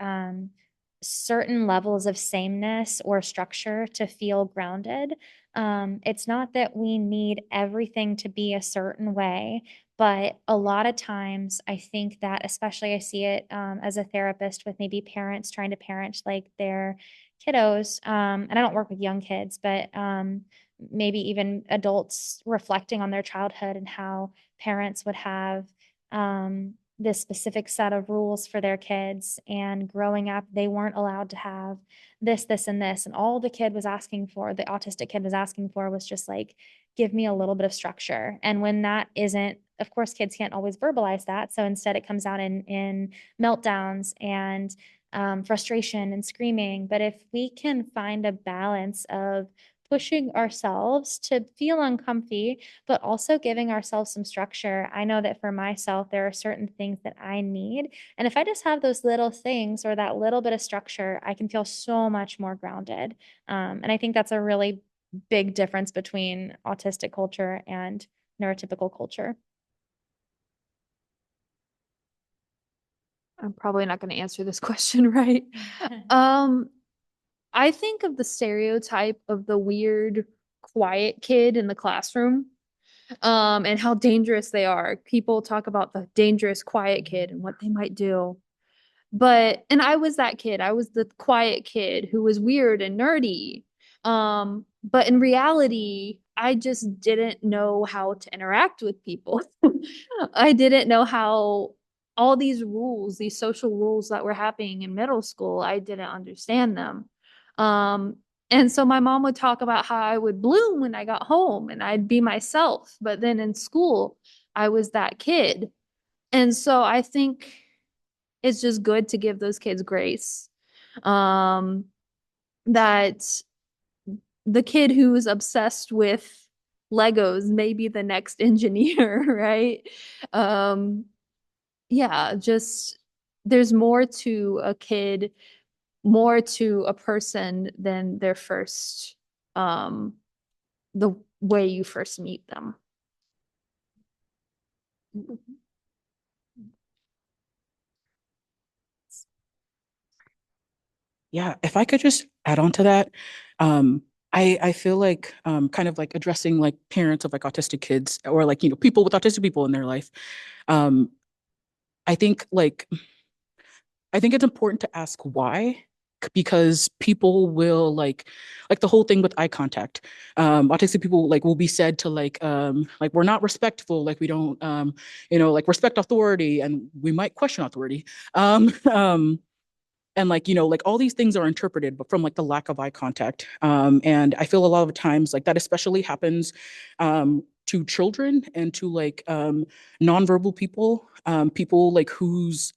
B: certain levels of sameness or structure to feel grounded. It's not that we need everything to be a certain way, but a lot of times I think that, especially I see it as a therapist with maybe parents trying to parent like their kiddos. And I don't work with young kids, but maybe even adults reflecting on their childhood and how parents would have this specific set of rules for their kids. And growing up, they weren't allowed to have this, this, and this. And all the kid was asking for, the autistic kid was asking for, was just like, give me a little bit of structure. And when that isn't, of course, kids can't always verbalize that. So instead, it comes out in meltdowns and frustration and screaming. But if we can find a balance of pushing ourselves to feel uncomfy, but also giving ourselves some structure. I know that for myself, there are certain things that I need. And if I just have those little things or that little bit of structure, I can feel so much more grounded. And I think that's a really big difference between autistic culture and neurotypical culture.
D: I'm probably not going to answer this question right. I think of the stereotype of the weird, quiet kid in the classroom, and how dangerous they are. People talk about the dangerous, quiet kid and what they might do. And I was that kid. I was the quiet kid who was weird and nerdy. But in reality, I just didn't know how to interact with people. I didn't know how all these rules, these social rules that were happening in middle school, I didn't understand them. Um, and so my mom would talk about how I would bloom when I got home and I'd be myself. But then in school, I was that kid. And so I think it's just good to give those kids grace. Um, that the kid who's obsessed with Legos may be the next engineer, right? Um, yeah, just there's more to a kid, more to a person than their first, the way you first meet them.
E: Yeah, if I could just add on to that, I feel like kind of like addressing like parents of like autistic kids or like, people with autistic people in their life. Um, I think like I think it's important to ask why, because people will like the whole thing with eye contact. Autistic people like will be said to like we're not respectful, like we don't like respect authority, and we might question authority. Um, um, and like like all these things are interpreted but from like the lack of eye contact, and I feel a lot of times like that especially happens to children and to like nonverbal people, people like whose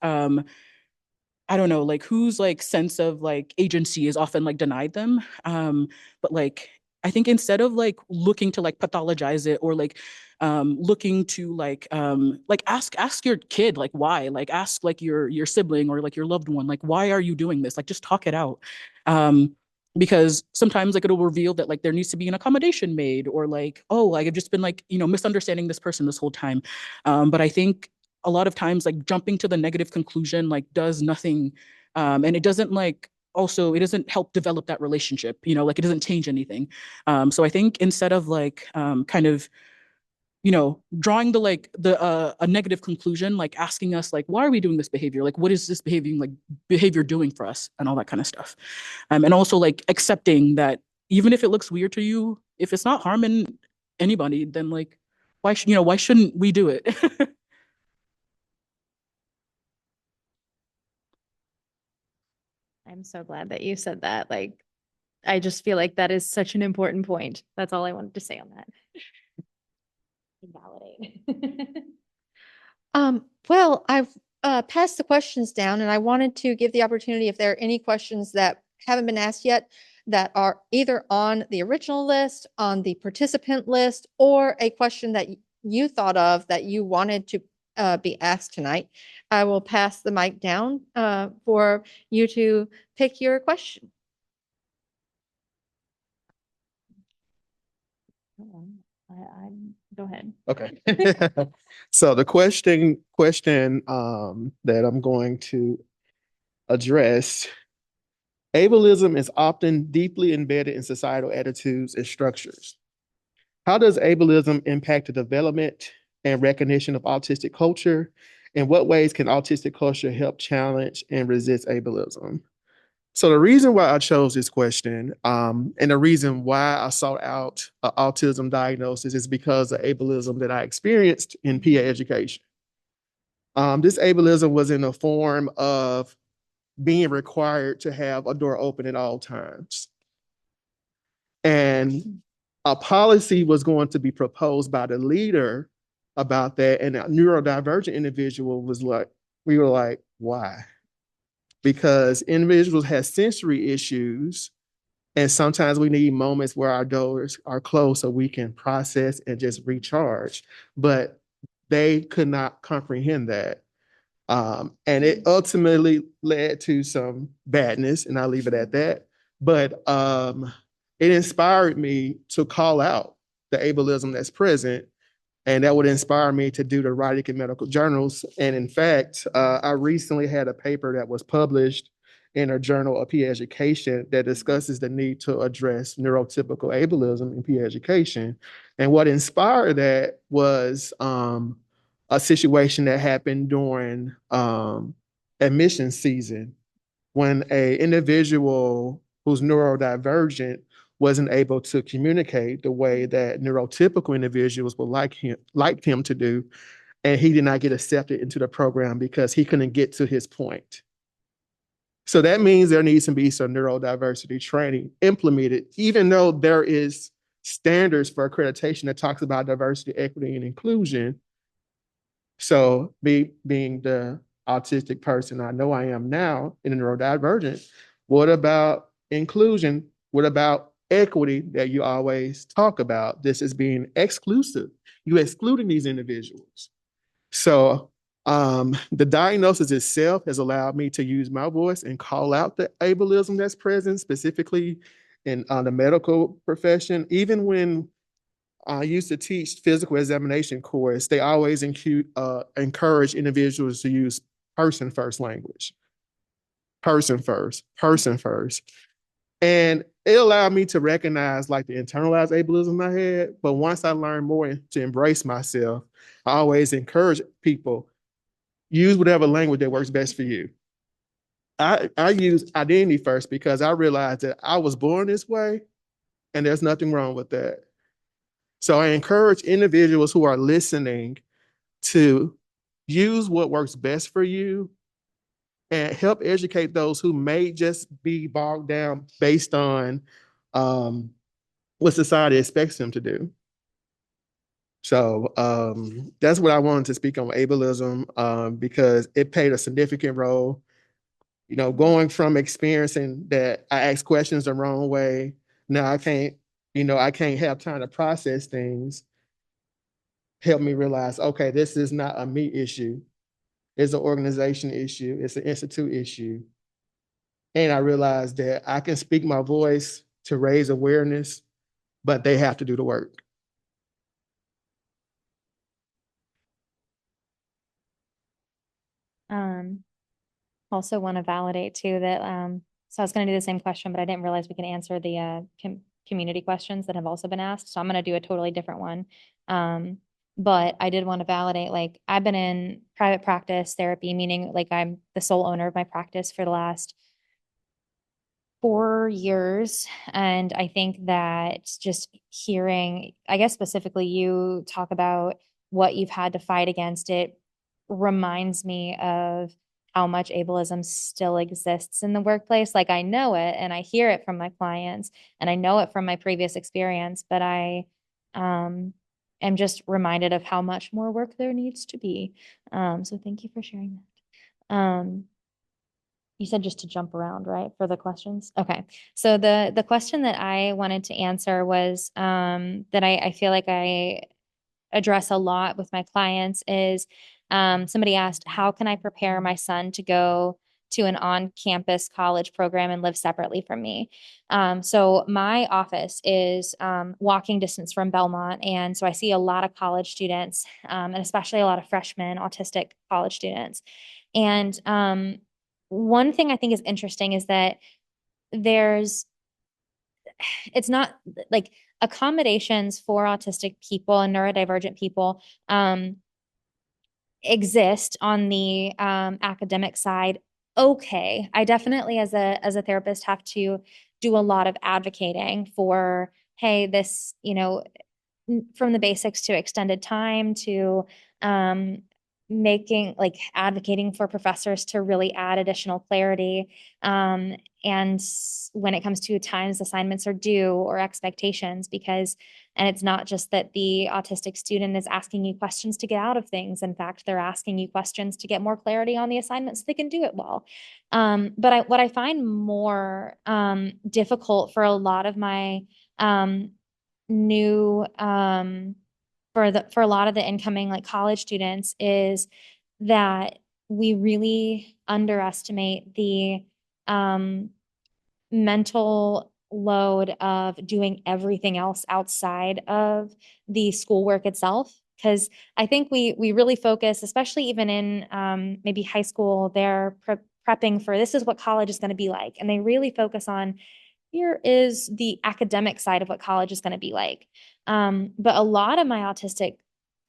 E: I don't know, like whose like sense of like agency is often like denied them. But like I think instead of like looking to like pathologize it or looking to like ask your kid like why, like ask like your sibling or like your loved one, like why are you doing this? Like just talk it out. Um because sometimes like it'll reveal that like there needs to be an accommodation made, or like, oh, like I've just been like, misunderstanding this person this whole time. But I think a lot of times like jumping to the negative conclusion like does nothing, and it doesn't like also it doesn't help develop that relationship, like it doesn't change anything. So I think instead of like kind of drawing the a negative conclusion, like asking us like why are we doing this behavior, like what is this behavior doing for us, and all that kind of stuff. And also like accepting that even if it looks weird to you, if it's not harming anybody, then like why shouldn't we do it?
B: I'm so glad that you said that. Like, I just feel like that is such an important point. That's all I wanted to say on that. Validate.
A: Well, I've passed the questions down, and I wanted to give the opportunity if there are any questions that haven't been asked yet that are either on the original list, on the participant list, or a question that you thought of that you wanted to be asked tonight. I will pass the mic down for you to pick your question.
B: Go ahead.
C: Okay. So the question that I'm going to address: ableism is often deeply embedded in societal attitudes and structures. How does ableism impact the development and recognition of autistic culture? In what ways can autistic culture help challenge and resist ableism? So the reason why I chose this question, and the reason why I sought out an autism diagnosis, is because of ableism that I experienced in PA education. This ableism was in the form of being required to have a door open at all times. And a policy was going to be proposed by the leader about that. And a neurodivergent individual was like, we were like, why? Because individuals have sensory issues, and sometimes we need moments where our doors are closed so we can process and just recharge. But they could not comprehend that. And it ultimately led to some badness, and I'll leave it at that. But it inspired me to call out the ableism that's present, and that would inspire me to do the writing in medical journals. And in fact, I recently had a paper that was published in a journal of PA education that discusses the need to address neurotypical ableism in PA education. And what inspired that was a situation that happened during admission season, when a individual who's neurodivergent wasn't able to communicate the way that neurotypical individuals would like him to do, and he did not get accepted into the program because he couldn't get to his point. So that means there needs to be some neurodiversity training implemented, even though there is standards for accreditation that talks about diversity, equity, and inclusion. So being the autistic person I know I am now in a neurodivergent, what about inclusion? What about equity that you always talk about? This is being exclusive. You're excluding these individuals. So the diagnosis itself has allowed me to use my voice and call out the ableism that's present, specifically in the medical profession. Even when I used to teach physical examination course. They always encourage individuals to use person first language. Person first, person first. And it allowed me to recognize like the internalized ableism I had. But once I learned more to embrace myself, I always encourage people, use whatever language that works best for you. I use identity first because I realized that I was born this way and there's nothing wrong with that. So I encourage individuals who are listening to use what works best for you and help educate those who may just be bogged down based on what society expects them to do. So that's what I wanted to speak on ableism because it played a significant role. You know, going from experiencing that I ask questions the wrong way, now I can't, I can't have time to process things, help me realize, okay, this is not a me issue. It's an organization issue. It's an institute issue. And I realized that I can speak my voice to raise awareness, but they have to do the work.
B: Also want to validate too that so I was going to do the same question, but I didn't realize we can answer the community questions that have also been asked. So I'm going to do a totally different one. But I did want to validate, like, I've been in private practice therapy, meaning like I'm the sole owner of my practice for the last 4 years. And I think that just hearing, I guess specifically you talk about what you've had to fight against, it reminds me of how much ableism still exists in the workplace. Like, I know it and I hear it from my clients and I know it from my previous experience, but I am just reminded of how much more work there needs to be. So thank you for sharing that. You said just to jump around, right, for the questions? Okay. So the question that I wanted to answer was that I feel like I address a lot with my clients is somebody asked, how can I prepare my son to go to an on-campus college program and live separately from me? So my office is walking distance from Belmont. And so I see a lot of college students, and especially a lot of freshmen, autistic college students. And one thing I think is interesting is that it's not like accommodations for autistic people and neurodivergent people exist on the academic side. Okay, I definitely as a therapist have to do a lot of advocating for, hey, this, from the basics to extended time to making, like, advocating for professors to really add additional clarity. And when it comes to times assignments are due or expectations, and it's not just that the autistic student is asking you questions to get out of things. In fact, they're asking you questions to get more clarity on the assignment so they can do it well. But what I find more difficult for a lot of my new for a lot of the incoming like college students is that we really underestimate the mental load of doing everything else outside of the schoolwork itself. Because I think we really focus, especially even in maybe high school, they're prepping for this is what college is going to be like. And they really focus on here is the academic side of what college is going to be like. But a lot of my autistic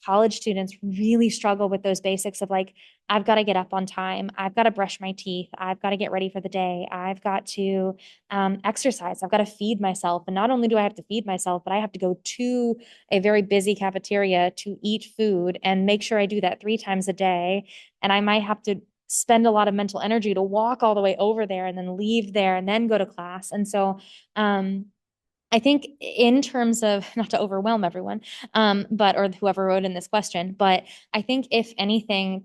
B: college students really struggle with those basics of like, I've got to get up on time. I've got to brush my teeth. I've got to get ready for the day. I've got to exercise. I've got to feed myself. And not only do I have to feed myself, but I have to go to a very busy cafeteria to eat food and make sure I do that 3 times a day. And I might have to spend a lot of mental energy to walk all the way over there and then leave there and then go to class. And so I think in terms of, not to overwhelm everyone, or whoever wrote in this question, but I think if anything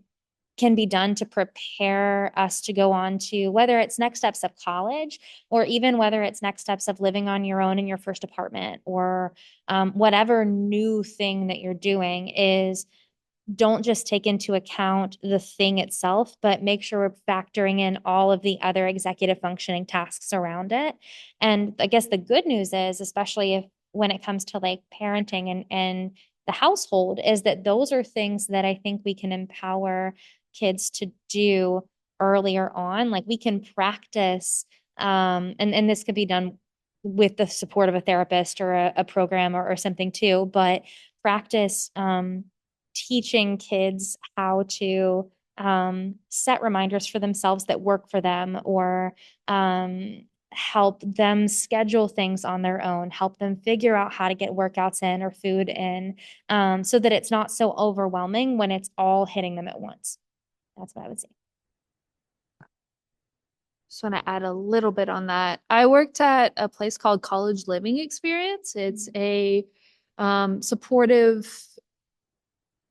B: can be done to prepare us to go on to whether it's next steps of college or even whether it's next steps of living on your own in your first apartment or whatever new thing that you're doing is don't just take into account the thing itself, but make sure we're factoring in all of the other executive functioning tasks around it. And I guess the good news is, especially if when it comes to like parenting and the household is that those are things that I think we can empower kids to do earlier on. Like we can practice, and this could be done with the support of a therapist or a program or something too, but practice teaching kids how to set reminders for themselves that work for them, or help them schedule things on their own, help them figure out how to get workouts in or food in, so that it's not so overwhelming when it's all hitting them at once. That's what I would say.
D: Just want to add a little bit on that. I worked at a place called College Living Experience. It's a supportive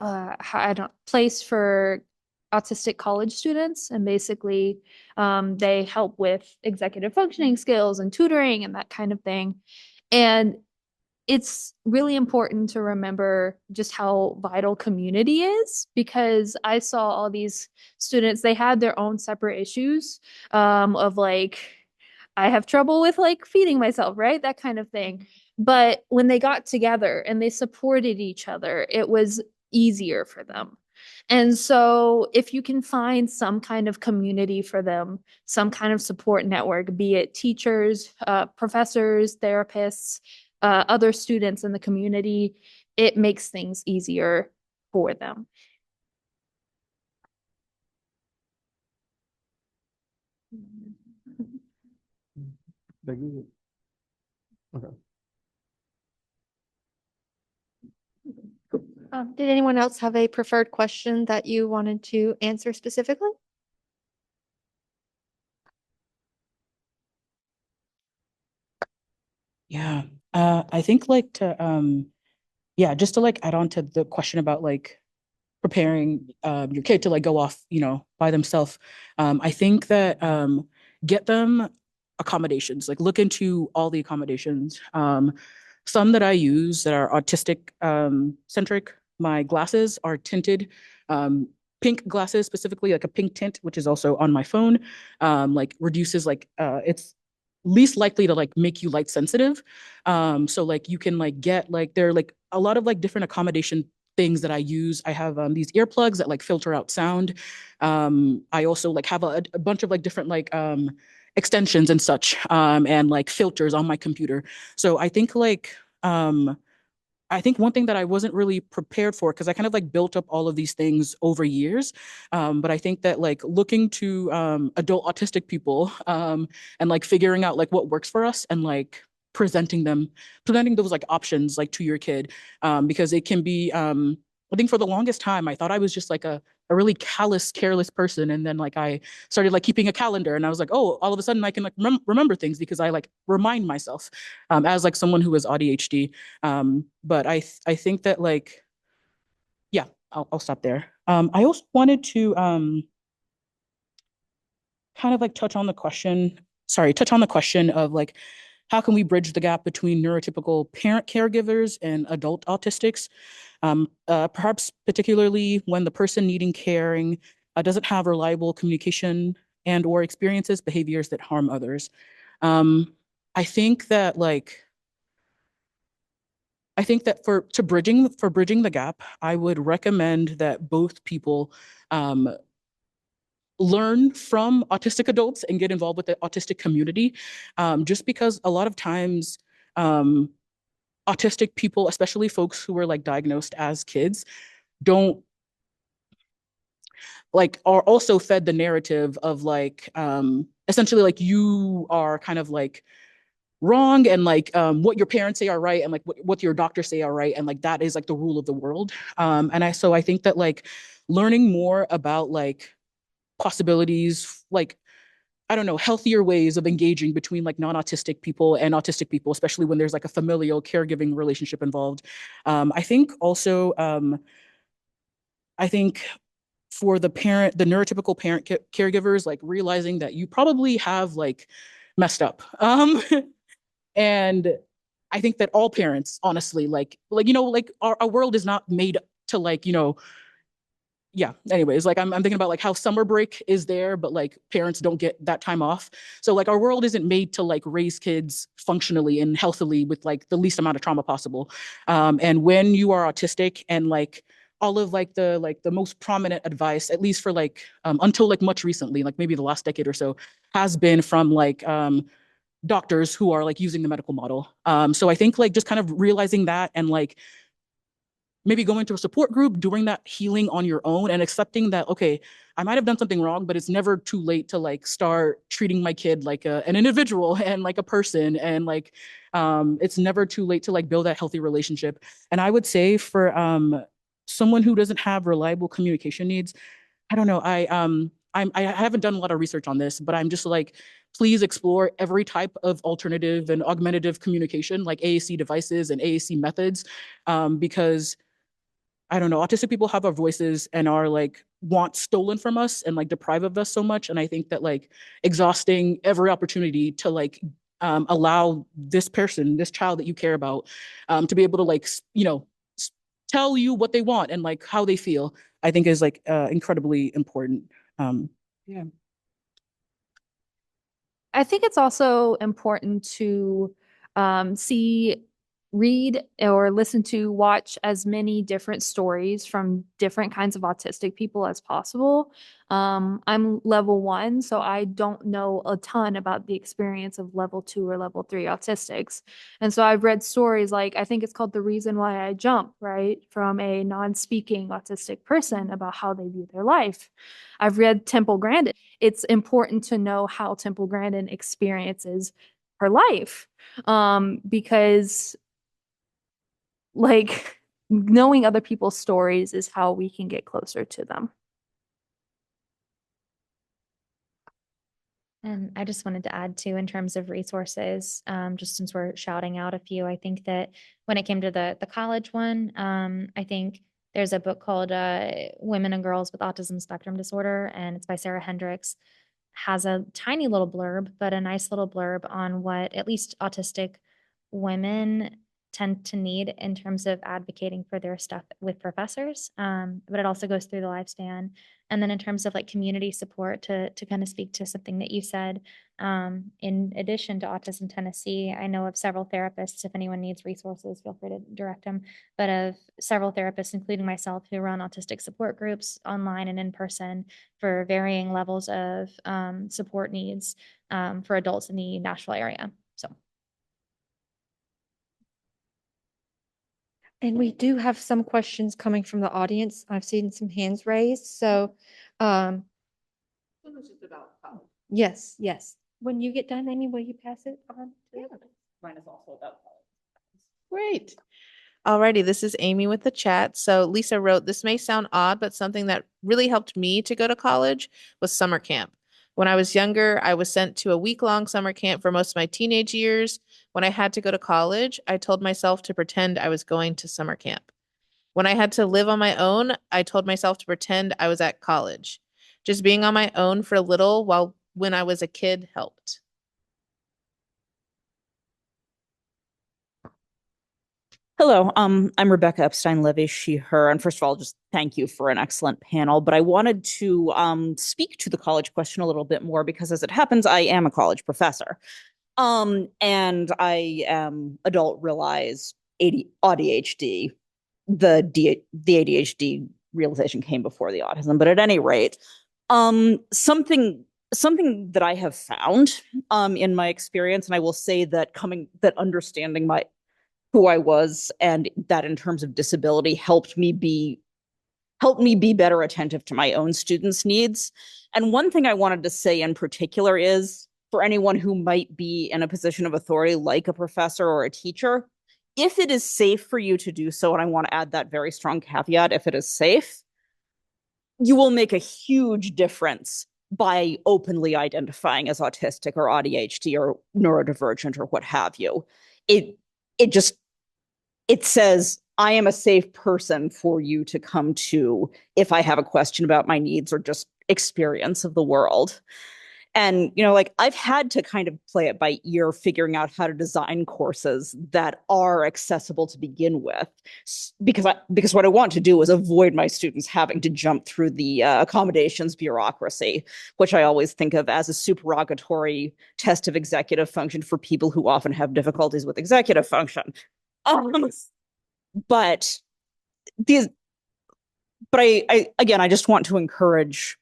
D: I don't place for autistic college students, and basically they help with executive functioning skills and tutoring and that kind of thing. And it's really important to remember just how vital community is, because I saw all these students, they had their own separate issues of like, I have trouble with like feeding myself, right? That kind of thing. But when they got together and they supported each other, it was easier for them. And so if you can find some kind of community for them, some kind of support network, be it teachers, professors, therapists, other students in the community, it makes things easier for them.
C: They're good. Okay.
A: Did anyone else have a preferred question that you wanted to answer specifically?
E: Yeah. I think like yeah, just to like add on to the question about like preparing your kid to like go off, by themselves. I think that get them accommodations, like look into all the accommodations. Some that I use that are autistic centric, my glasses are tinted, pink glasses specifically, like a pink tint, which is also on my phone, like reduces like it's least likely to like make you light sensitive. So like you can like get like there are like a lot of like different accommodation things that I use. I have these earplugs that like filter out sound. I also like have a bunch of like different like extensions and such, and like filters on my computer. So I think one thing that I wasn't really prepared for, because I kind of like built up all of these things over years. But I think that like looking to adult autistic people, and like figuring out like what works for us, and like presenting those like options like to your kid, because it can be, I think for the longest time, I thought I was just like a really callous, careless person. And then like I started like keeping a calendar, and I was like, oh, all of a sudden I can like remember things because I like remind myself, as like someone who has ADHD. But I think that like, yeah, I'll stop there. I also wanted to kind of like touch on the question of like, how can we bridge the gap between neurotypical parent caregivers and adult autistics? Perhaps particularly when the person needing caring doesn't have reliable communication and or experiences behaviors that harm others. Um, I think that like I think that for bridging the gap, I would recommend that both people um, learn from autistic adults and get involved with the autistic community, just because a lot of times um, autistic people, especially folks who were like diagnosed as kids, don't like are also fed the narrative of like essentially like you are kind of like wrong, and like what your parents say are right, and like what your doctors say are right, and like that is like the rule of the world. I think that like learning more about like possibilities, like I don't know, healthier ways of engaging between like non-autistic people and autistic people, especially when there's like a familial caregiving relationship involved. I think also I think for the neurotypical parent caregivers, like realizing that you probably have like messed up. And I think that all parents, honestly, like our world is not made to like, yeah, anyways, like I'm thinking about like how summer break is there, but like parents don't get that time off. So like our world isn't made to like raise kids functionally and healthily with like the least amount of trauma possible. And when you are autistic and like all of like the most prominent advice, at least for like until like much recently, like maybe the last decade or so, has been from like doctors who are like using the medical model. So I think like just kind of realizing that and like maybe going to a support group, doing that healing on your own and accepting that, okay, I might have done something wrong, but it's never too late to like start treating my kid like an individual and like a person. And like, it's never too late to like build that healthy relationship. And I would say for someone who doesn't have reliable communication needs, I don't know, I haven't done a lot of research on this, but I'm just like, please explore every type of alternative and augmentative communication, like AAC devices and AAC methods, because I don't know, autistic people have our voices and are like want stolen from us and like deprive of us so much. And I think that like exhausting every opportunity to like allow this person, this child that you care about, to be able to like, you know, tell you what they want and like how they feel, I think is like incredibly important. Yeah.
D: I think it's also important to see, read, or listen to, watch as many different stories from different kinds of autistic people as possible. I'm level 1, so I don't know a ton about the experience of level 2 or level 3 autistics. And so I've read stories like, I think it's called The Reason Why I Jump, right? From a non-speaking autistic person about how they view their life. I've read Temple Grandin. It's important to know how Temple Grandin experiences her life, because like knowing other people's stories is how we can get closer to them.
B: And I just wanted to add too, in terms of resources, just since we're shouting out a few, I think that when it came to the college one, I think there's a book called Women and Girls with Autism Spectrum Disorder, and it's by Sarah Hendricks. Has a tiny little blurb, but a nice little blurb on what at least autistic women tend to need in terms of advocating for their stuff with professors. But it also goes through the lifespan. And then in terms of like community support, to kind of speak to something that you said, in addition to Autism Tennessee, I know of several therapists. If anyone needs resources, feel free to direct them. But of several therapists, including myself, who run autistic support groups online and in person for varying levels of support needs for adults in the Nashville area. So.
A: And we do have some questions coming from the audience. I've seen some hands raised, so, yes, yes. When you get done, Amy, will you pass it on?
E: Mine is also about
F: Great. Alrighty, this is Amy with the chat. So Lisa wrote, this may sound odd, but something that really helped me to go to college was summer camp. When I was younger, I was sent to a week-long summer camp for most of my teenage years. When I had to go to college, I told myself to pretend I was going to summer camp. When I had to live on my own, I told myself to pretend I was at college. Just being on my own for a little while when I was a kid helped.
G: Hello, I'm Rebecca Epstein-Levy, she, her. And first of all, just thank you for an excellent panel. But I wanted to speak to the college question a little bit more because as it happens, I am a college professor. And I am adult realize ADHD. The ADHD realization came before the autism. But at any rate, something that I have found in my experience, and I will say that understanding who I was and that in terms of disability helped me be better attentive to my own students' needs. And one thing I wanted to say in particular is for anyone who might be in a position of authority like a professor or a teacher, if it is safe for you to do so, and I want to add that very strong caveat, if it is safe, you will make a huge difference by openly identifying as autistic or ADHD or neurodivergent or what have you. It says, I am a safe person for you to come to if I have a question about my needs or just experience of the world. And, like I've had to kind of play it by ear, figuring out how to design courses that are accessible to begin with, because what I want to do is avoid my students having to jump through the accommodations bureaucracy, which I always think of as a supererogatory test of executive function for people who often have difficulties with executive function. But these, but I again, I just want to encourage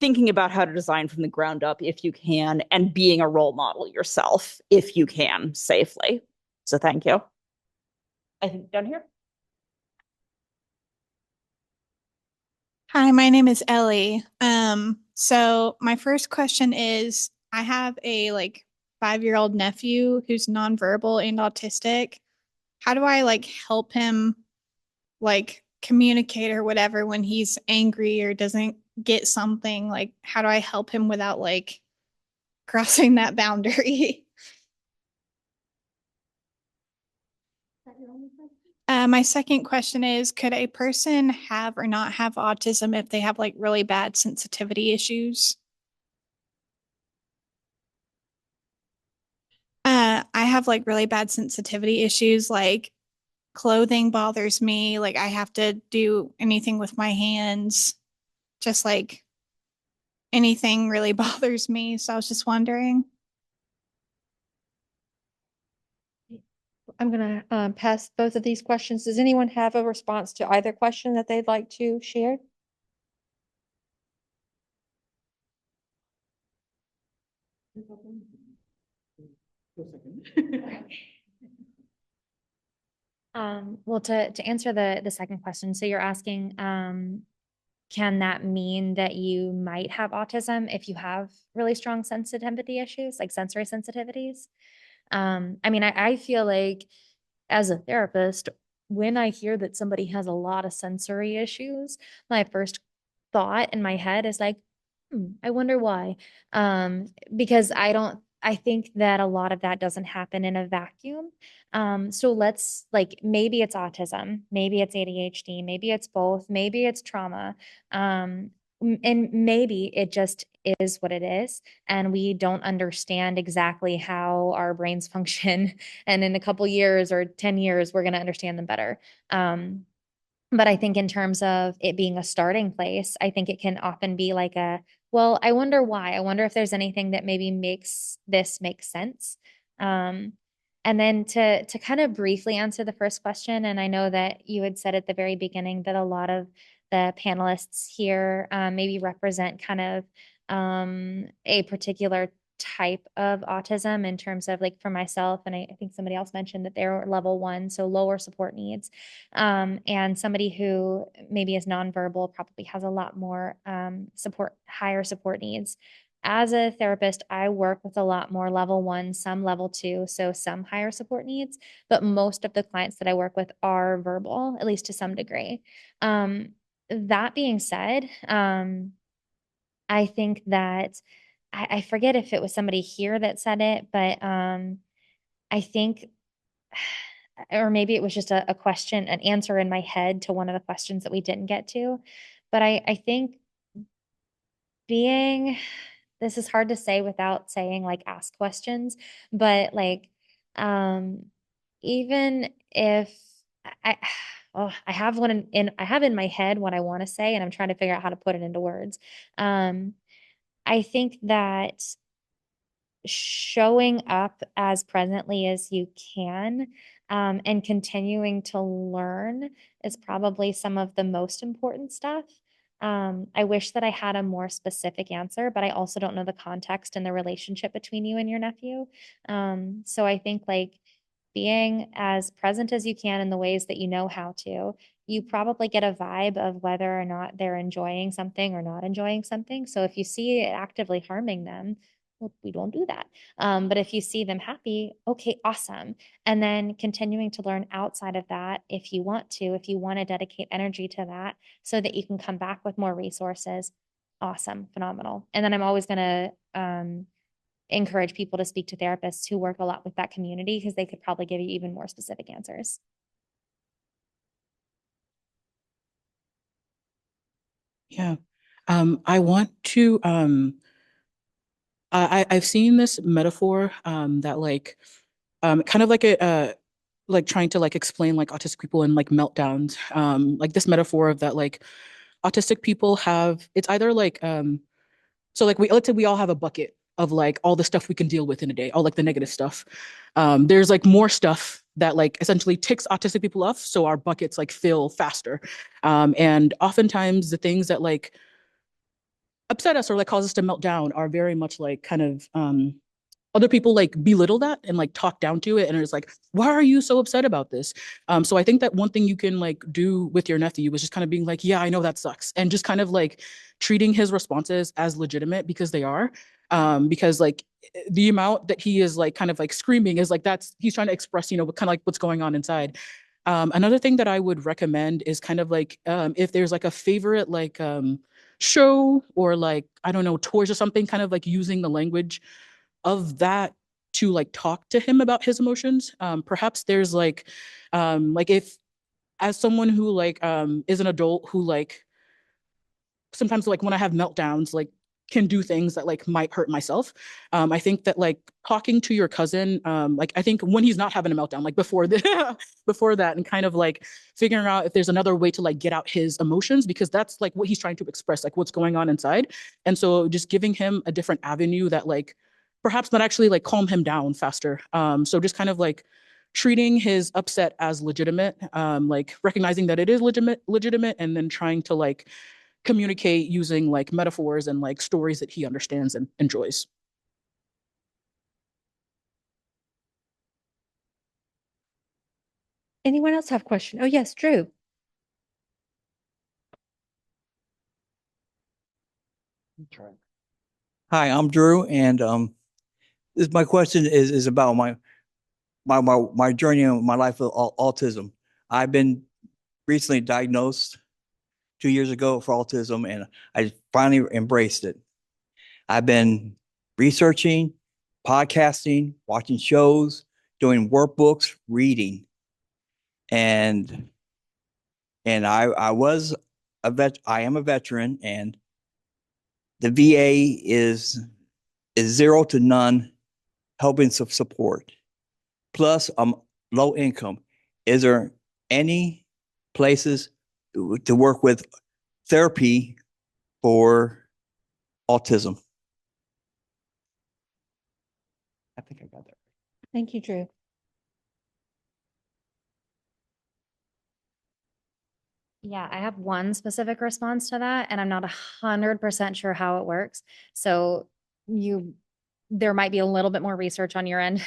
G: thinking about how to design from the ground up if you can, and being a role model yourself if you can safely. So thank you. I think down here.
H: Hi, my name is Ellie. So my first question is, I have a 5-year-old nephew who's nonverbal and autistic. How do I help him communicate or whatever when he's angry or doesn't get something? How do I help him without crossing that boundary? My second question is, could a person have or not have autism if they have really bad sensitivity issues? I have really bad sensitivity issues, like clothing bothers me, I have to do anything with my hands, just anything really bothers me. So I was just wondering.
A: I'm going to pass both of these questions. Does anyone have a response to either question that they'd like to share?
B: Well, to answer the second question, so you're asking, can that mean that you might have autism if you have really strong sensitivity issues, like sensory sensitivities? I mean, I feel like as a therapist, when I hear that somebody has a lot of sensory issues, my first thought in my head is like, I wonder why. Because I think that a lot of that doesn't happen in a vacuum. So let's maybe it's autism, maybe it's ADHD, maybe it's both, maybe it's trauma. And maybe it just is what it is, and we don't understand exactly how our brains function. And in a couple years or 10 years, we're going to understand them better. But I think in terms of it being a starting place, I think it can often be well, I wonder why. I wonder if there's anything that maybe makes this make sense. Um, and then to kind of briefly answer the first question, and I know that you had said at the very beginning that a lot of the panelists here maybe represent kind of a particular type of autism in terms of for myself, and I think somebody else mentioned that they're level 1, so lower support needs. And somebody who maybe is nonverbal probably has a lot more higher support needs. As a therapist, I work with a lot more level 1, some level 2, so some higher support needs, but most of the clients that I work with are verbal, at least to some degree. That being said, I think that I forget if it was somebody here that said it, but I think, or maybe it was just a question, an answer in my head to one of the questions that we didn't get to. But I think this is hard to say without saying ask questions, but even if I, oh, I have one I have in my head what I want to say, and I'm trying to figure out how to put it into words. I think that showing up as presently as you can and continuing to learn is probably some of the most important stuff. I wish that I had a more specific answer, but I also don't know the context and the relationship between you and your nephew. So I think being as present as you can in the ways that you know how to, you probably get a vibe of whether or not they're enjoying something or not enjoying something. So if you see it actively harming them, well, we don't do that. But if you see them happy, okay, awesome. And then continuing to learn outside of that, if you want to dedicate energy to that so that you can come back with more resources, awesome, phenomenal. And then I'm always going to encourage people to speak to therapists who work a lot with that community because they could probably give you even more specific answers.
E: Yeah. I want to I've seen this metaphor that like kind of like a like trying to like explain like autistic people and like meltdowns. Like this metaphor of that like autistic people have it's either like so like let's say we all have a bucket of like all the stuff we can deal with in a day, all like the negative stuff. There's like more stuff that like essentially ticks autistic people off, so our buckets like fill faster. And oftentimes the things that like upset us or like cause us to melt down are very much like kind of other people like belittle that and like talk down to it and it's like, why are you so upset about this? So I think that one thing you can like do with your nephew was just kind of being like, yeah, I know that sucks, and just kind of like treating his responses as legitimate because they are. Because like the amount that he is like kind of like screaming is like that's he's trying to express, you know, what kind of like what's going on inside. Another thing that I would recommend is kind of like if there's like a favorite like show or like I don't know toys or something, kind of like using the language of that to like talk to him about his emotions. Perhaps there's like if as someone who like is an adult who like sometimes like when I have meltdowns, like can do things that like might hurt myself. I think that like talking to your cousin, like I think when he's not having a meltdown, like before the before that, and kind of like figuring out if there's another way to like get out his emotions because that's like what he's trying to express, like what's going on inside. And so just giving him a different avenue that like perhaps not actually like calm him down faster. So just kind of like treating his upset as legitimate, like recognizing that it is legitimate, and then trying to like communicate using like metaphors and like stories that he understands and enjoys.
A: Anyone else have a question? Oh, yes, Drew.
I: Hi, I'm Drew, and this my question is about my journey in my life with autism. I've been recently diagnosed 2 years ago for autism, and I finally embraced it. I've been researching, podcasting, watching shows, doing workbooks, reading, and I was a vet. I am a veteran, and the VA is zero to none helping support. Plus, I'm low income. Is there any places to work with therapy for autism? I think I got that.
A: Thank you, Drew.
B: Yeah, I have one specific response to that, and I'm not 100% sure how it works. So there might be a little bit more research on your end,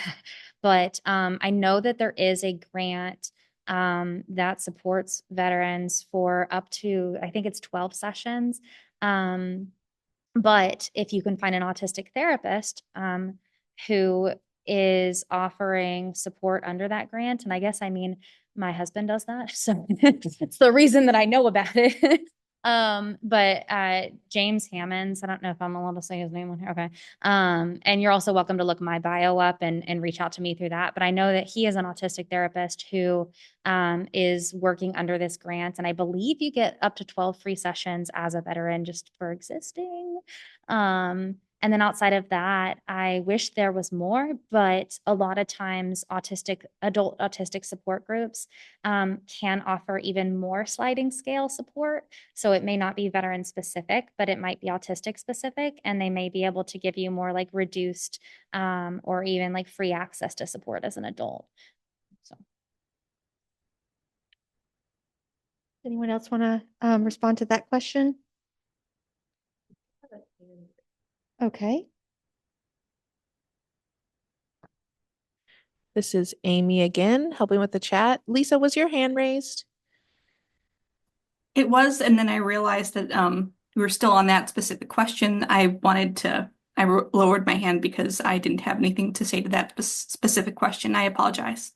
B: but I know that there is a grant that supports veterans for up to, I think it's 12 sessions. But if you can find an autistic therapist who is offering support under that grant, and I guess I mean my husband does that, so it's the reason that I know about it. But James Hammonds, I don't know if I'm allowed to say his name on here. Okay. And you're also welcome to look my bio up and reach out to me through that. But I know that he is an autistic therapist who is working under this grant. And I believe you get up to 12 free sessions as a veteran just for existing. And then outside of that, I wish there was more, but a lot of times adult autistic support groups can offer even more sliding scale support. So it may not be veteran specific, but it might be autistic specific, and they may be able to give you more like reduced or even like free access to support as an adult. So.
A: Anyone else want to respond to that question? Okay.
F: This is Amy again, helping with the chat. Lisa, was your hand raised?
J: It was, and then I realized that we were still on that specific question. I lowered my hand because I didn't have anything to say to that specific question. I apologize.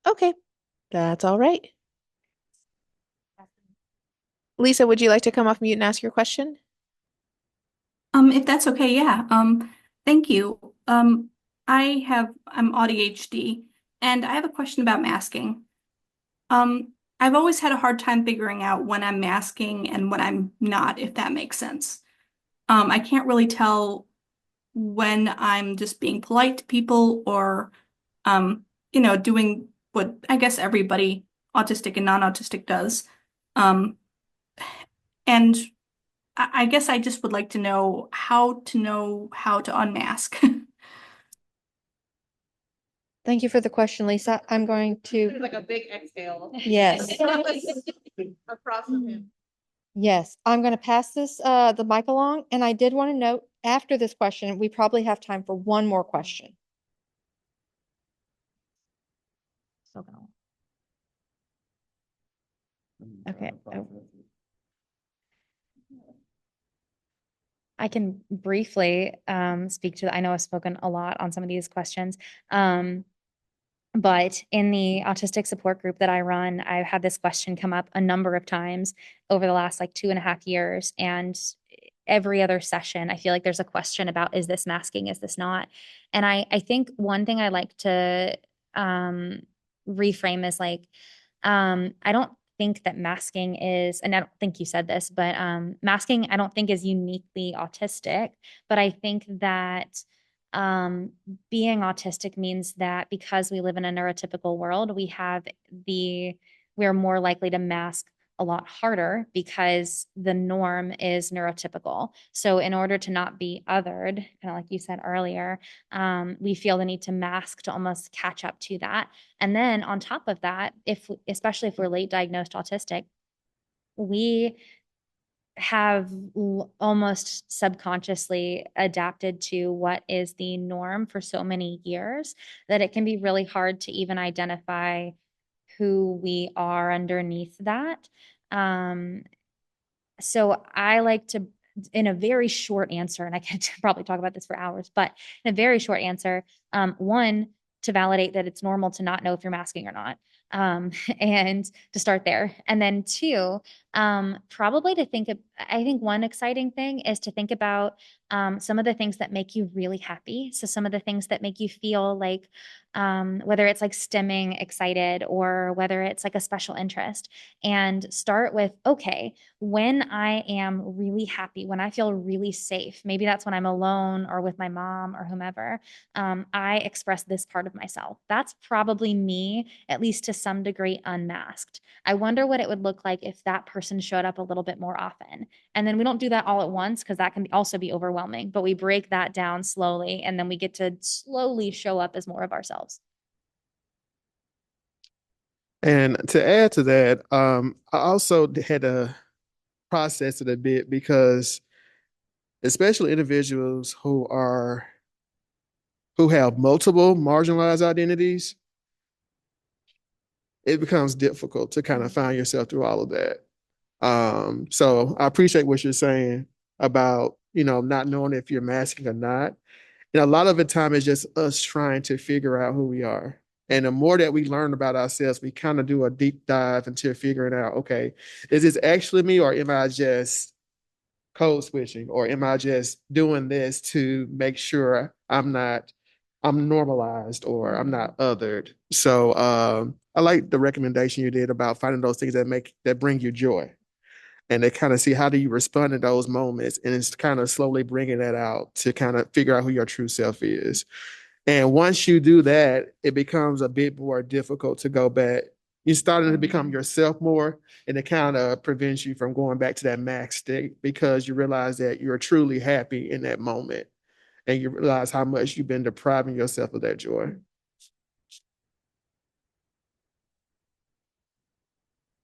F: Okay, that's all right. Lisa, would you like to come off mute and ask your question?
J: If that's okay, yeah. Thank you. I'm ADHD, and I have a question about masking. I've always had a hard time figuring out when I'm masking and when I'm not, if that makes sense. I can't really tell when I'm just being polite to people or, doing what I guess everybody autistic and non-autistic does. Um, and I guess I just would like to know how to unmask.
A: Thank you for the question, Lisa. I'm going to,
F: Like a big exhale.
A: yes,
F: Across from him.
A: yes, I'm going to pass this, the mic along. And I did want to note after this question, we probably have time for one more question.
B: Okay. I can briefly speak to, I know I've spoken a lot on some of these questions. But in the autistic support group that I run, I've had this question come up a number of times over the last like 2.5 years. And every other session, I feel like there's a question about, is this masking? Is this not? And I think one thing I like to reframe is like, I don't think that masking is, and I don't think you said this, but masking, I don't think is uniquely autistic, but I think that being autistic means that because we live in a neurotypical world, we're more likely to mask a lot harder because the norm is neurotypical. So in order to not be othered, kind of like you said earlier, we feel the need to mask to almost catch up to that. And then on top of that, especially if we're late diagnosed autistic, we have almost subconsciously adapted to what is the norm for so many years that it can be really hard to even identify who we are underneath that. So I like to, in a very short answer, and I could probably talk about this for hours, but in a very short answer, one, to validate that it's normal to not know if you're masking or not. And to start there. And then two, probably to think of, I think one exciting thing is to think about some of the things that make you really happy. So some of the things that make you feel like, whether it's like stimming excited or whether it's like a special interest, and start with, okay, when I am really happy, when I feel really safe, maybe that's when I'm alone or with my mom or whomever, I express this part of myself. That's probably me, at least to some degree, unmasked. I wonder what it would look like if that person showed up a little bit more often. And then we don't do that all at once because that can also be overwhelming, but we break that down slowly and then we get to slowly show up as more of ourselves.
C: And to add to that, I also had to process it a bit because especially individuals who have multiple marginalized identities, it becomes difficult to kind of find yourself through all of that. So I appreciate what you're saying about, not knowing if you're masking or not. And a lot of the time is just us trying to figure out who we are. And the more that we learn about ourselves, we kind of do a deep dive into figuring out, okay, is this actually me or am I just code switching or am I just doing this to make sure I'm normalized or I'm not othered. So I like the recommendation you did about finding those things that bring you joy and to kind of see how do you respond to those moments and it's kind of slowly bringing that out to kind of figure out who your true self is. And once you do that, it becomes a bit more difficult to go back. You're starting to become yourself more, and it kind of prevents you from going back to that max state because you realize that you're truly happy in that moment and you realize how much you've been depriving yourself of that joy.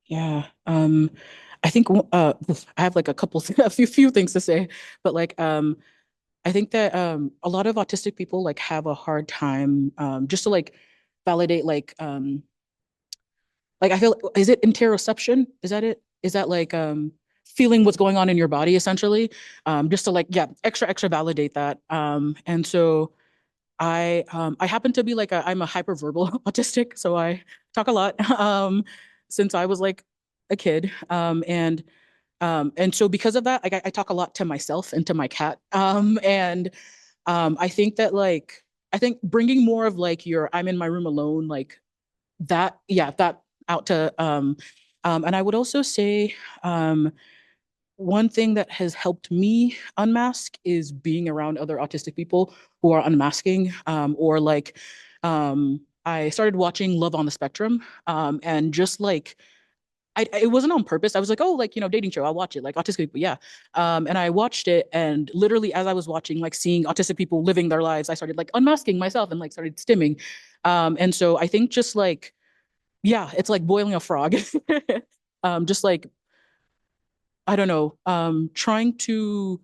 E: Yeah. I think I have like a few things to say, but like I think that a lot of autistic people like have a hard time just to like validate like I feel, is it interoception? Is that it? Is that like feeling what's going on in your body essentially? Just to like, yeah, extra validate that. And so I happen to be like I'm a hyperverbal autistic, so I talk a lot since I was like a kid. And so because of that, like I talk a lot to myself and to my cat. I think that like I think bringing more of like your I'm in my room alone, like that, yeah, that out to and I would also say one thing that has helped me unmask is being around other autistic people who are unmasking, or like, I started watching Love on the Spectrum, and just like, it wasn't on purpose. I was like, oh, like, dating show, I'll watch it, like autistic people, yeah. And I watched it, and literally as I was watching, like seeing autistic people living their lives, I started like unmasking myself and like started stimming. And so I think just like, yeah, it's like boiling a frog. Just like, I don't know, trying to,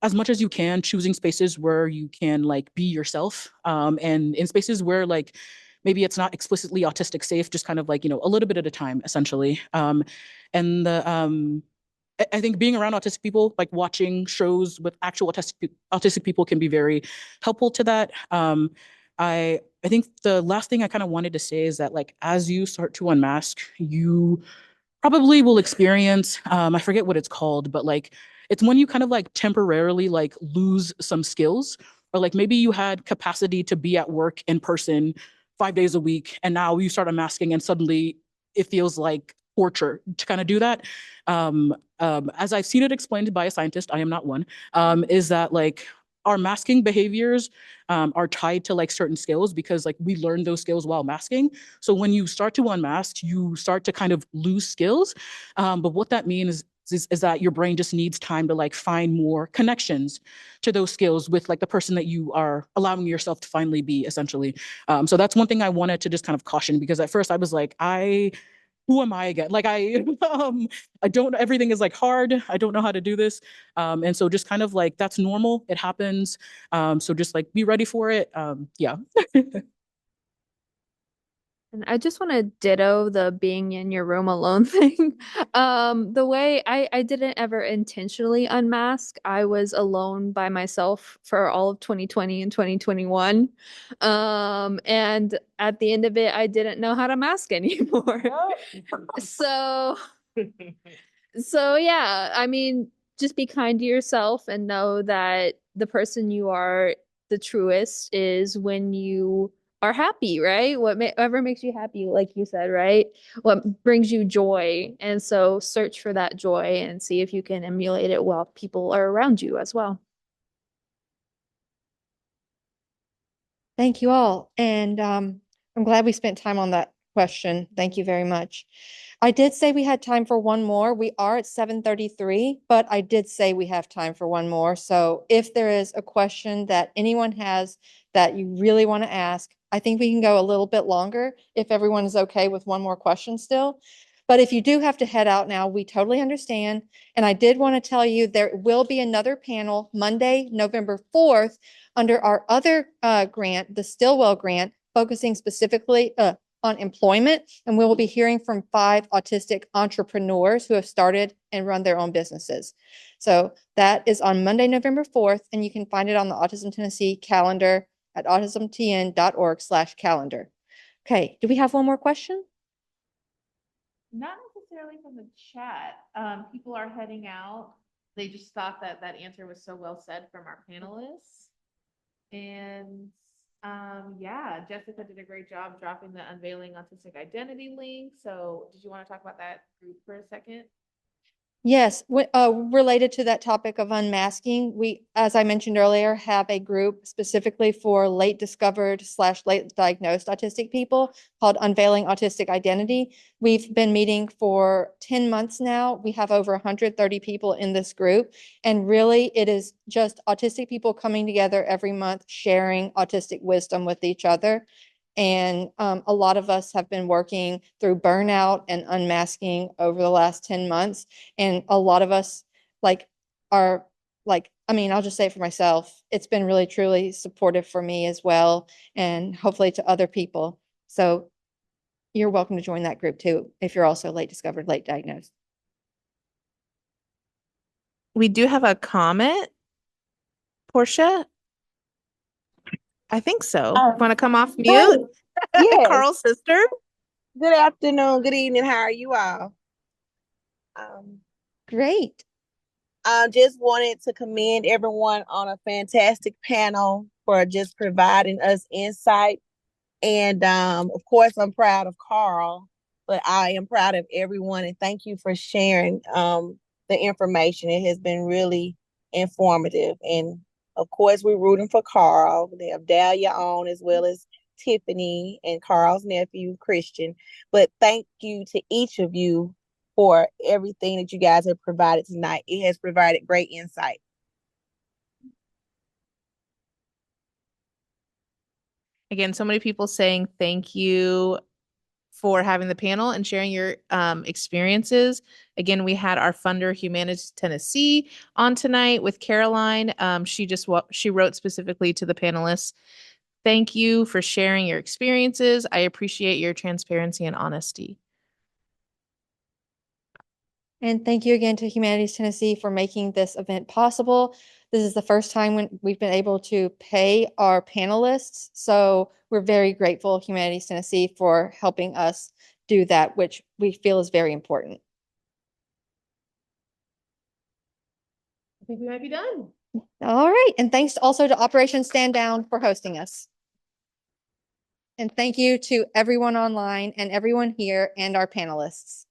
E: as much as you can, choosing spaces where you can like be yourself, and in spaces where like maybe it's not explicitly autistic safe, just kind of like, a little bit at a time, essentially. And I think being around autistic people, like watching shows with actual autistic people, can be very helpful to that. I think the last thing I kind of wanted to say is that like as you start to unmask, you probably will experience, I forget what it's called, but like it's when you kind of like temporarily like lose some skills, or like maybe you had capacity to be at work in person 5 days a week, and now you start unmasking and suddenly it feels like torture to kind of do that. As I've seen it explained by a scientist, I am not one, is that like our masking behaviors are tied to like certain skills, because like we learn those skills while masking. So when you start to unmask, you start to kind of lose skills. But what that means is that your brain just needs time to like find more connections to those skills with like the person that you are allowing yourself to finally be, essentially. So that's one thing I wanted to just kind of caution, because at first I was like, who am I again? Like I don't, everything is like hard. I don't know how to do this. And so just kind of like, that's normal. It happens. So just like be ready for it. Yeah.
D: And I just want to ditto the being in your room alone thing. The way I didn't ever intentionally unmask. I was alone by myself for all of 2020 and 2021. And at the end of it, I didn't know how to mask anymore. So, so yeah, I mean, just be kind to yourself and know that the person you are the truest is when you are happy, right? Whatever makes you happy, like you said, right? What brings you joy. And so search for that joy and see if you can emulate it while people are around you as well.
A: Thank you all. And I'm glad we spent time on that question. Thank you very much. I did say we had time for one more. We are at 7:33, but I did say we have time for one more. So if there is a question that anyone has that you really want to ask, I think we can go a little bit longer if everyone is okay with one more question still. But if you do have to head out now, we totally understand. And I did want to tell you there will be another panel Monday, November 4th, under our other grant, the Stillwell grant, focusing specifically on employment. And we will be hearing from 5 autistic entrepreneurs who have started and run their own businesses. So that is on Monday, November 4th, and you can find it on the Autism Tennessee calendar at autismtn.org/calendar. Okay, do we have one more question?
F: Not necessarily from the chat. People are heading out. They just thought that that answer was so well said from our panelists. And yeah, Jessica did a great job dropping the Unveiling Autistic Identity link. So did you want to talk about that group for a second?
A: Yes, related to that topic of unmasking, we, as I mentioned earlier, have a group specifically for late discovered/late diagnosed autistic people called Unveiling Autistic Identity. We've been meeting for 10 months now. We have over 130 people in this group, and really it is just autistic people coming together every month, sharing autistic wisdom with each other. And a lot of us have been working through burnout and unmasking over the last 10 months. And a lot of us are I mean, I'll just say it for myself. It's been really, truly supportive for me as well, and hopefully to other people. So you're welcome to join that group too, if you're also late discovered, late diagnosed.
F: We do have a comment, Portia. I think so. Want to come off mute?
K: Yes.
F: Carl's sister.
K: Good afternoon, good evening. How are you all?
A: Great.
K: I just wanted to commend everyone on a fantastic panel for just providing us insight. And of course, I'm proud of Carl, but I am proud of everyone. And thank you for sharing the information. It has been really informative. And of course, we're rooting for Carl. They have Dahlia on as well as Tiffany and Carl's nephew, Christian. But thank you to each of you for everything that you guys have provided tonight. It has provided great insight.
F: Again, so many people saying thank you for having the panel and sharing your experiences. Again, we had our funder, Humanities Tennessee, on tonight with Caroline. She wrote specifically to the panelists. Thank you for sharing your experiences. I appreciate your transparency and honesty.
A: And thank you again to Humanities Tennessee for making this event possible. This is the first time when we've been able to pay our panelists. So we're very grateful, Humanities Tennessee, for helping us do that, which we feel is very important.
F: I think we might be done.
A: All right. And thanks also to Operation Stand Down for hosting us. And thank you to everyone online and everyone here and our panelists.